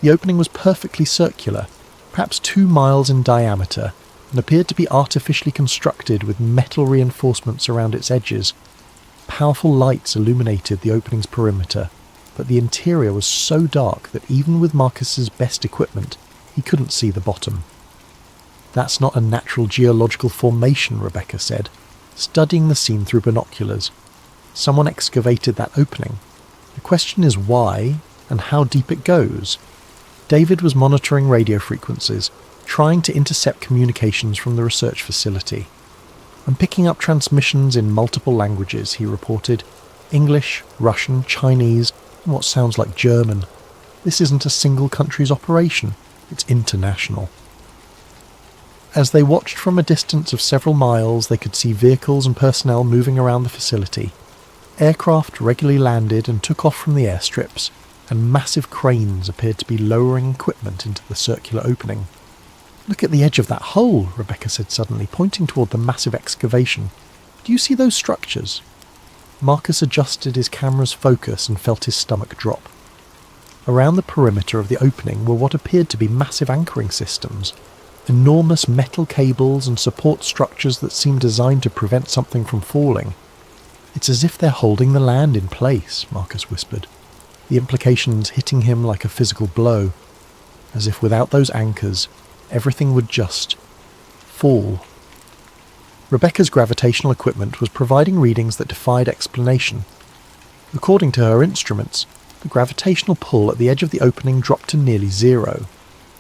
The opening was perfectly circular, perhaps 2 miles in diameter, and appeared to be artificially constructed with metal reinforcements around its edges. Powerful lights illuminated the opening's perimeter, but the interior was so dark that even with Marcus's best equipment, he couldn't see the bottom. "That's not a natural geological formation," Rebecca said, studying the scene through binoculars. "Someone excavated that opening. The question is why and how deep it goes." David was monitoring radio frequencies, trying to intercept communications from the research facility. "I'm picking up transmissions in multiple languages," he reported. "English, Russian, Chinese, and what sounds like German. This isn't a single country's operation, it's international." As they watched from a distance of several miles, they could see vehicles and personnel moving around the facility. Aircraft regularly landed and took off from the airstrips, and massive cranes appeared to be lowering equipment into the circular opening. "Look at the edge of that hole," Rebecca said suddenly, pointing toward the massive excavation. "Do you see those structures?" Marcus adjusted his camera's focus and felt his stomach drop. Around the perimeter of the opening were what appeared to be massive anchoring systems, enormous metal cables and support structures that seemed designed to prevent something from falling. "It's as if they're holding the land in place," Marcus whispered, the implications hitting him like a physical blow, as if without those anchors, everything would just fall. Rebecca's gravitational equipment was providing readings that defied explanation. According to her instruments, the gravitational pull at the edge of the opening dropped to nearly 0,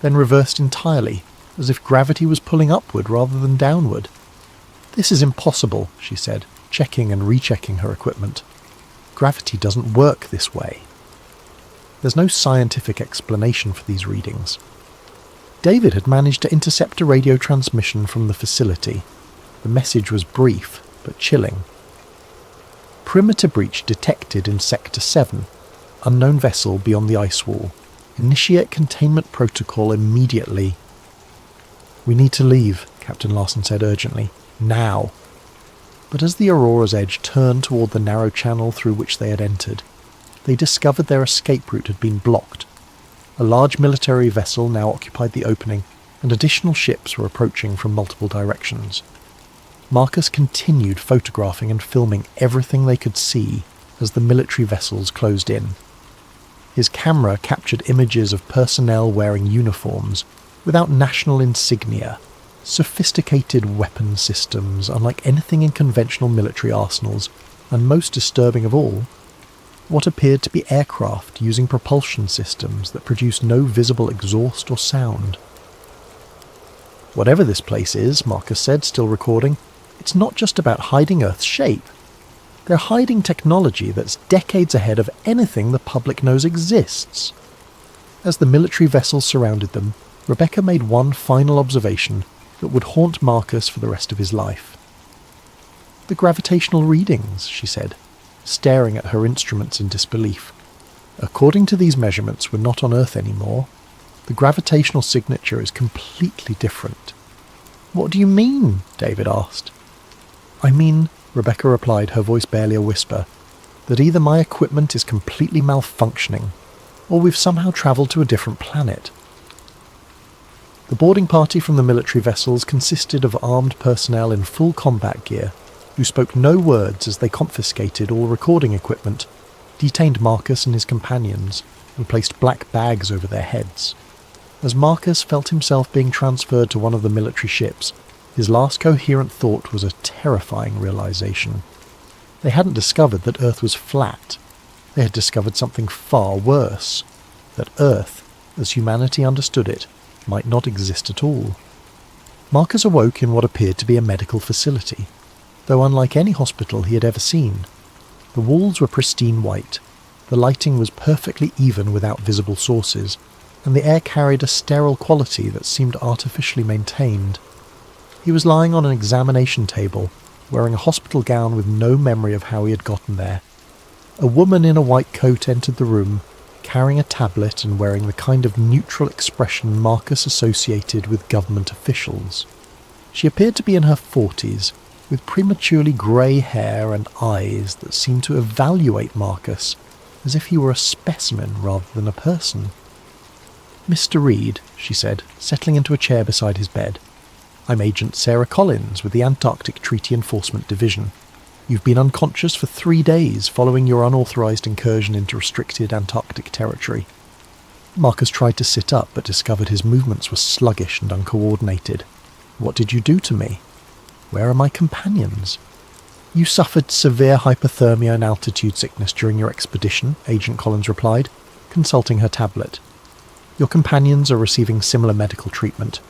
then reversed entirely, as if gravity was pulling upward rather than downward. "This is impossible," she said, checking and rechecking her equipment. "Gravity doesn't work this way." There's no scientific explanation for these readings. David had managed to intercept a radio transmission from the facility. The message was brief, but chilling. "Perimeter breach detected in Sector 7. Unknown vessel beyond the ice wall. Initiate containment protocol immediately." "We need to leave," Captain Larson said urgently. "Now." But as the Aurora's edge turned toward the narrow channel through which they had entered, they discovered their escape route had been blocked. A large military vessel now occupied the opening, and additional ships were approaching from multiple directions. Marcus continued photographing and filming everything they could see as the military vessels closed in. His camera captured images of personnel wearing uniforms, without national insignia, sophisticated weapon systems unlike anything in conventional military arsenals, and most disturbing of all, what appeared to be aircraft using propulsion systems that produced no visible exhaust or sound. "Whatever this place is," Marcus said, still recording, "it's not just about hiding Earth's shape. They're hiding technology that's decades ahead of anything the public knows exists." As the military vessels surrounded them, Rebecca made one final observation that would haunt Marcus for the rest of his life. "The gravitational readings," she said, staring at her instruments in disbelief. "According to these measurements, we're not on Earth anymore. The gravitational signature is completely different." "What do you mean?" David asked. "I mean," Rebecca replied, her voice barely a whisper, "that either my equipment is completely malfunctioning, or we've somehow travelled to a different planet." The boarding party from the military vessels consisted of armed personnel in full combat gear, who spoke no words as they confiscated all recording equipment, detained Marcus and his companions, and placed black bags over their heads. As Marcus felt himself being transferred to one of the military ships, his last coherent thought was a terrifying realization. They hadn't discovered that Earth was flat. They had discovered something far worse, that Earth, as humanity understood it, might not exist at all. Marcus awoke in what appeared to be a medical facility, though unlike any hospital he had ever seen. The walls were pristine white, the lighting was perfectly even without visible sources, and the air carried a sterile quality that seemed artificially maintained. He was lying on an examination table, wearing a hospital gown with no memory of how he had gotten there. A woman in a white coat entered the room, carrying a tablet and wearing the kind of neutral expression Marcus associated with government officials. She appeared to be in her 40s, with prematurely grey hair and eyes that seemed to evaluate Marcus as if he were a specimen rather than a person. "Mr. Reed," she said, settling into a chair beside his bed. "I'm Agent Sarah Collins with the Antarctic Treaty Enforcement Division. You've been unconscious for 3 days following your unauthorized incursion into restricted Antarctic territory." Marcus tried to sit up but discovered his movements were sluggish and uncoordinated. "What did you do to me? Where are my companions?" "You suffered severe hypothermia and altitude sickness during your expedition," Agent Collins replied, consulting her tablet. "Your companions are receiving similar medical treatment.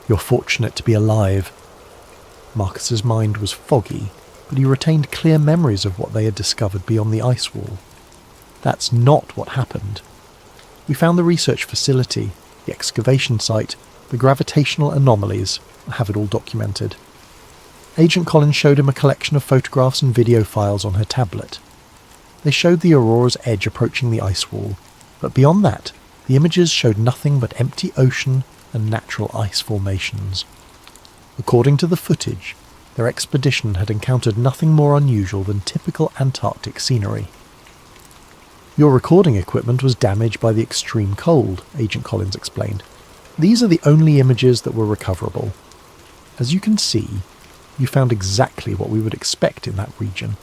You're fortunate to be alive." Marcus's mind was foggy, but he retained clear memories of what they had discovered beyond the ice wall. "That's not what happened. We found the research facility, the excavation site, the gravitational anomalies. I have it all documented." Agent Collins showed him a collection of photographs and video files on her tablet. They showed the Aurora's edge approaching the ice wall, but beyond that, the images showed nothing but empty ocean and natural ice formations. According to the footage, their expedition had encountered nothing more unusual than typical Antarctic scenery. "Your recording equipment was damaged by the extreme cold," Agent Collins explained. "These are the only images that were recoverable. As you can see, you found exactly what we would expect in that region: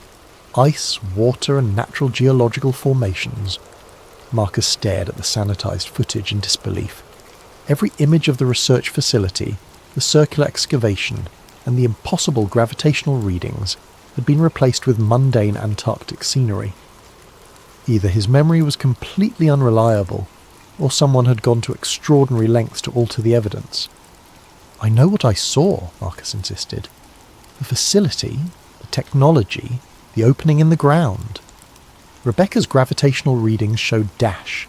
ice, water, and natural geological formations." Marcus stared at the sanitized footage in disbelief. Every image of the research facility, the circular excavation, and the impossible gravitational readings had been replaced with mundane Antarctic scenery. Either his memory was completely unreliable, or someone had gone to extraordinary lengths to alter the evidence. "I know what I saw," Marcus insisted. "The facility, the technology, the opening in the ground. Rebecca's gravitational readings showed dash."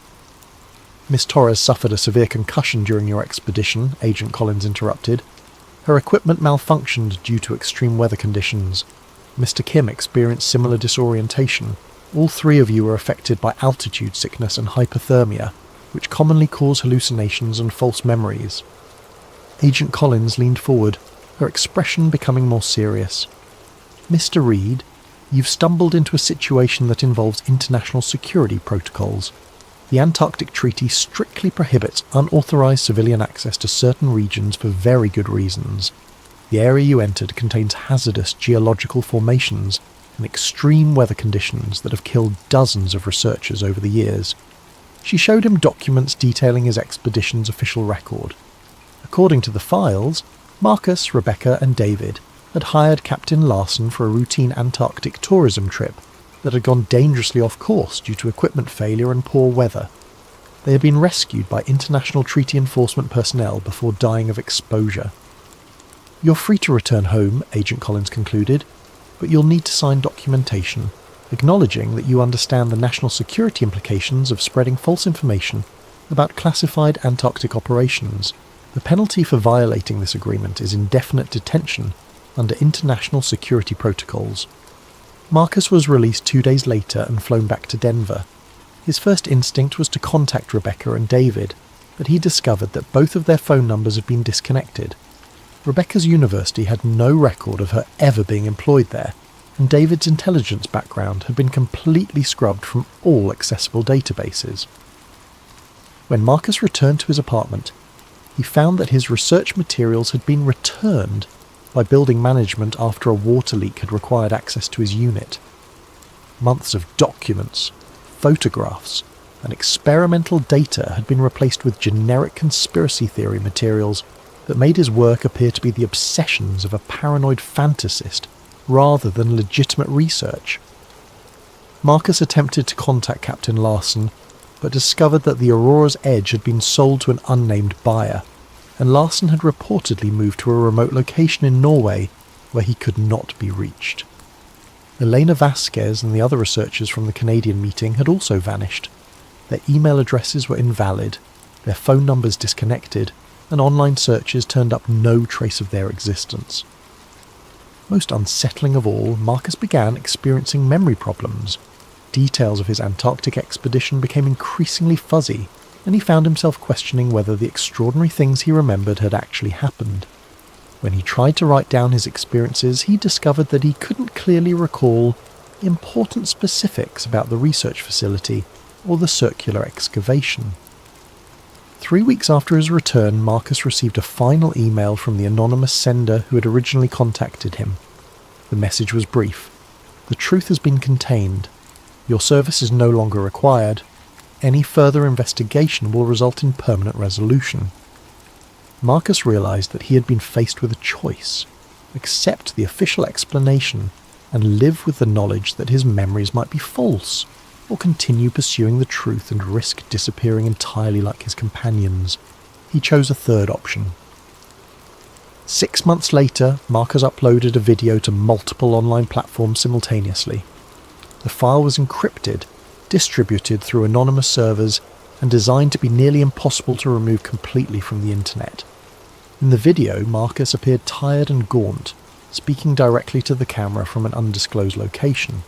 "Miss Torres suffered a severe concussion during your expedition," Agent Collins interrupted. "Her equipment malfunctioned due to extreme weather conditions. Mr. Kim experienced similar disorientation. All 3 of you were affected by altitude sickness and hypothermia, which commonly cause hallucinations and false memories." Agent Collins leaned forward, her expression becoming more serious. "Mr. Reed, you've stumbled into a situation that involves international security protocols. The Antarctic Treaty strictly prohibits unauthorized civilian access to certain regions for very good reasons. The area you entered contains hazardous geological formations and extreme weather conditions that have killed dozens of researchers over the years." She showed him documents detailing his expedition's official record. According to the files, Marcus, Rebecca, and David had hired Captain Larson for a routine Antarctic tourism trip that had gone dangerously off course due to equipment failure and poor weather. They had been rescued by international treaty enforcement personnel before dying of exposure. "You're free to return home," Agent Collins concluded, "but you'll need to sign documentation, acknowledging that you understand the national security implications of spreading false information about classified Antarctic operations. The penalty for violating this agreement is indefinite detention under international security protocols." Marcus was released 2 days later and flown back to Denver. His first instinct was to contact Rebecca and David, but he discovered that both of their phone numbers had been disconnected. Rebecca's university had no record of her ever being employed there, and David's intelligence background had been completely scrubbed from all accessible databases. When Marcus returned to his apartment, he found that his research materials had been returned by building management after a water leak had required access to his unit. Months of documents, photographs, and experimental data had been replaced with generic conspiracy theory materials that made his work appear to be the obsessions of a paranoid fantasist rather than legitimate research. Marcus attempted to contact Captain Larson, but discovered that the Aurora's Edge had been sold to an unnamed buyer, and Larson had reportedly moved to a remote location in Norway where he could not be reached. Elena Vasquez and the other researchers from the Canadian meeting had also vanished. Their email addresses were invalid, their phone numbers disconnected, and online searches turned up no trace of their existence. Most unsettling of all, Marcus began experiencing memory problems. Details of his Antarctic expedition became increasingly fuzzy, and he found himself questioning whether the extraordinary things he remembered had actually happened. When he tried to write down his experiences, he discovered that he couldn't clearly recall important specifics about the research facility or the circular excavation. 3 weeks after his return, Marcus received a final email from the anonymous sender who had originally contacted him. The message was brief. The truth has been contained. Your service is no longer required. Any further investigation will result in permanent resolution. Marcus realized that he had been faced with a choice: accept the official explanation and live with the knowledge that his memories might be false, or continue pursuing the truth and risk disappearing entirely like his companions. He chose a third option. 6 months later, Marcus uploaded a video to multiple online platforms simultaneously. The file was encrypted, distributed through anonymous servers, and designed to be nearly impossible to remove completely from the internet. In the video, Marcus appeared tired and gaunt, speaking directly to the camera from an undisclosed location.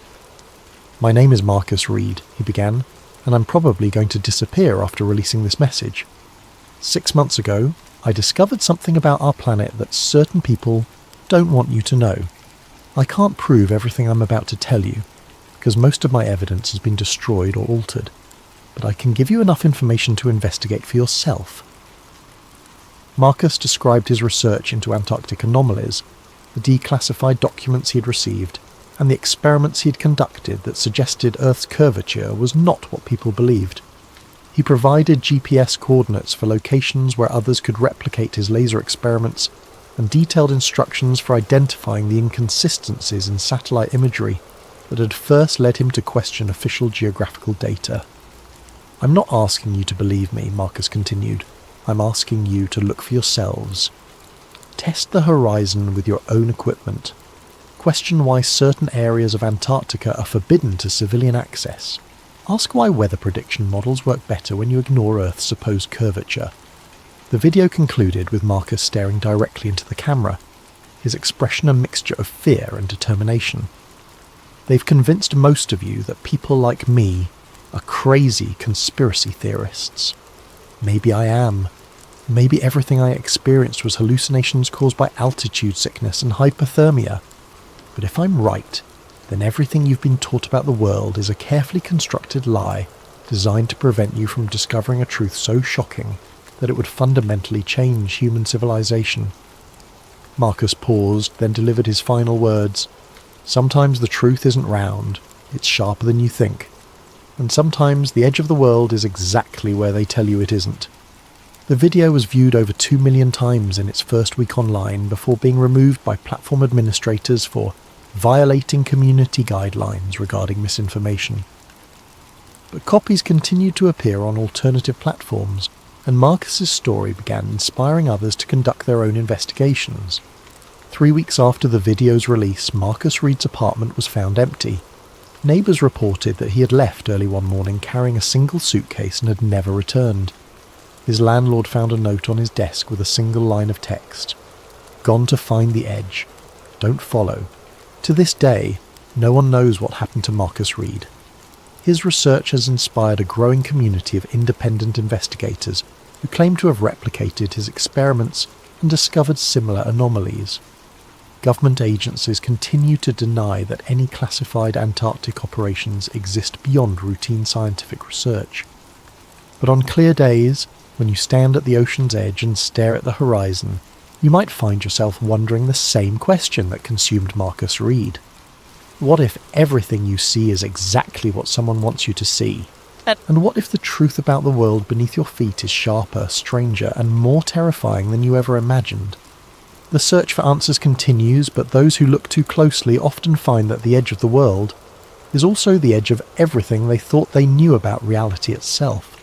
"My name is Marcus Reed," he began, "and I'm probably going to disappear after releasing this message. 6 months ago, I discovered something about our planet that certain people don't want you to know. I can't prove everything I'm about to tell you, because most of my evidence has been destroyed or altered, but I can give you enough information to investigate for yourself." Marcus described his research into Antarctic anomalies, the declassified documents he had received, and the experiments he had conducted that suggested Earth's curvature was not what people believed. He provided GPS coordinates for locations where others could replicate his laser experiments, and detailed instructions for identifying the inconsistencies in satellite imagery that had first led him to question official geographical data. "I'm not asking you to believe me," Marcus continued. "I'm asking you to look for yourselves. Test the horizon with your own equipment. Question why certain areas of Antarctica are forbidden to civilian access. Ask why weather prediction models work better when you ignore Earth's supposed curvature." The video concluded with Marcus staring directly into the camera, his expression a mixture of fear and determination. "They've convinced most of you that people like me are crazy conspiracy theorists. Maybe I am. Maybe everything I experienced was hallucinations caused by altitude sickness and hypothermia. But if I'm right, then everything you've been taught about the world is a carefully constructed lie designed to prevent you from discovering a truth so shocking that it would fundamentally change human civilization." Marcus paused, then delivered his final words. "Sometimes the truth isn't round, it's sharper than you think. And sometimes the edge of the world is exactly where they tell you it isn't." The video was viewed over 2 million times in its first week online before being removed by platform administrators for violating community guidelines regarding misinformation. But copies continued to appear on alternative platforms, and Marcus's story began inspiring others to conduct their own investigations. 3 weeks after the video's release, Marcus Reed's apartment was found empty. Neighbours reported that he had left early one morning carrying a single suitcase and had never returned. His landlord found a note on his desk with a single line of text: "Gone to find the edge. Don't follow." To this day, no one knows what happened to Marcus Reed. His research has inspired a growing community of independent investigators who claim to have replicated his experiments and discovered similar anomalies. Government agencies continue to deny that any classified Antarctic operations exist beyond routine scientific research. But on clear days, when you stand at the ocean's edge and stare at the horizon, you might find yourself wondering the same question that consumed Marcus Reed. What if everything you see is exactly what someone wants you to see? And what if the truth about the world beneath your feet is sharper, stranger, and more terrifying than you ever imagined? The search for answers continues, but those who look too closely often find that the edge of the world is also the edge of everything they thought they knew about reality itself.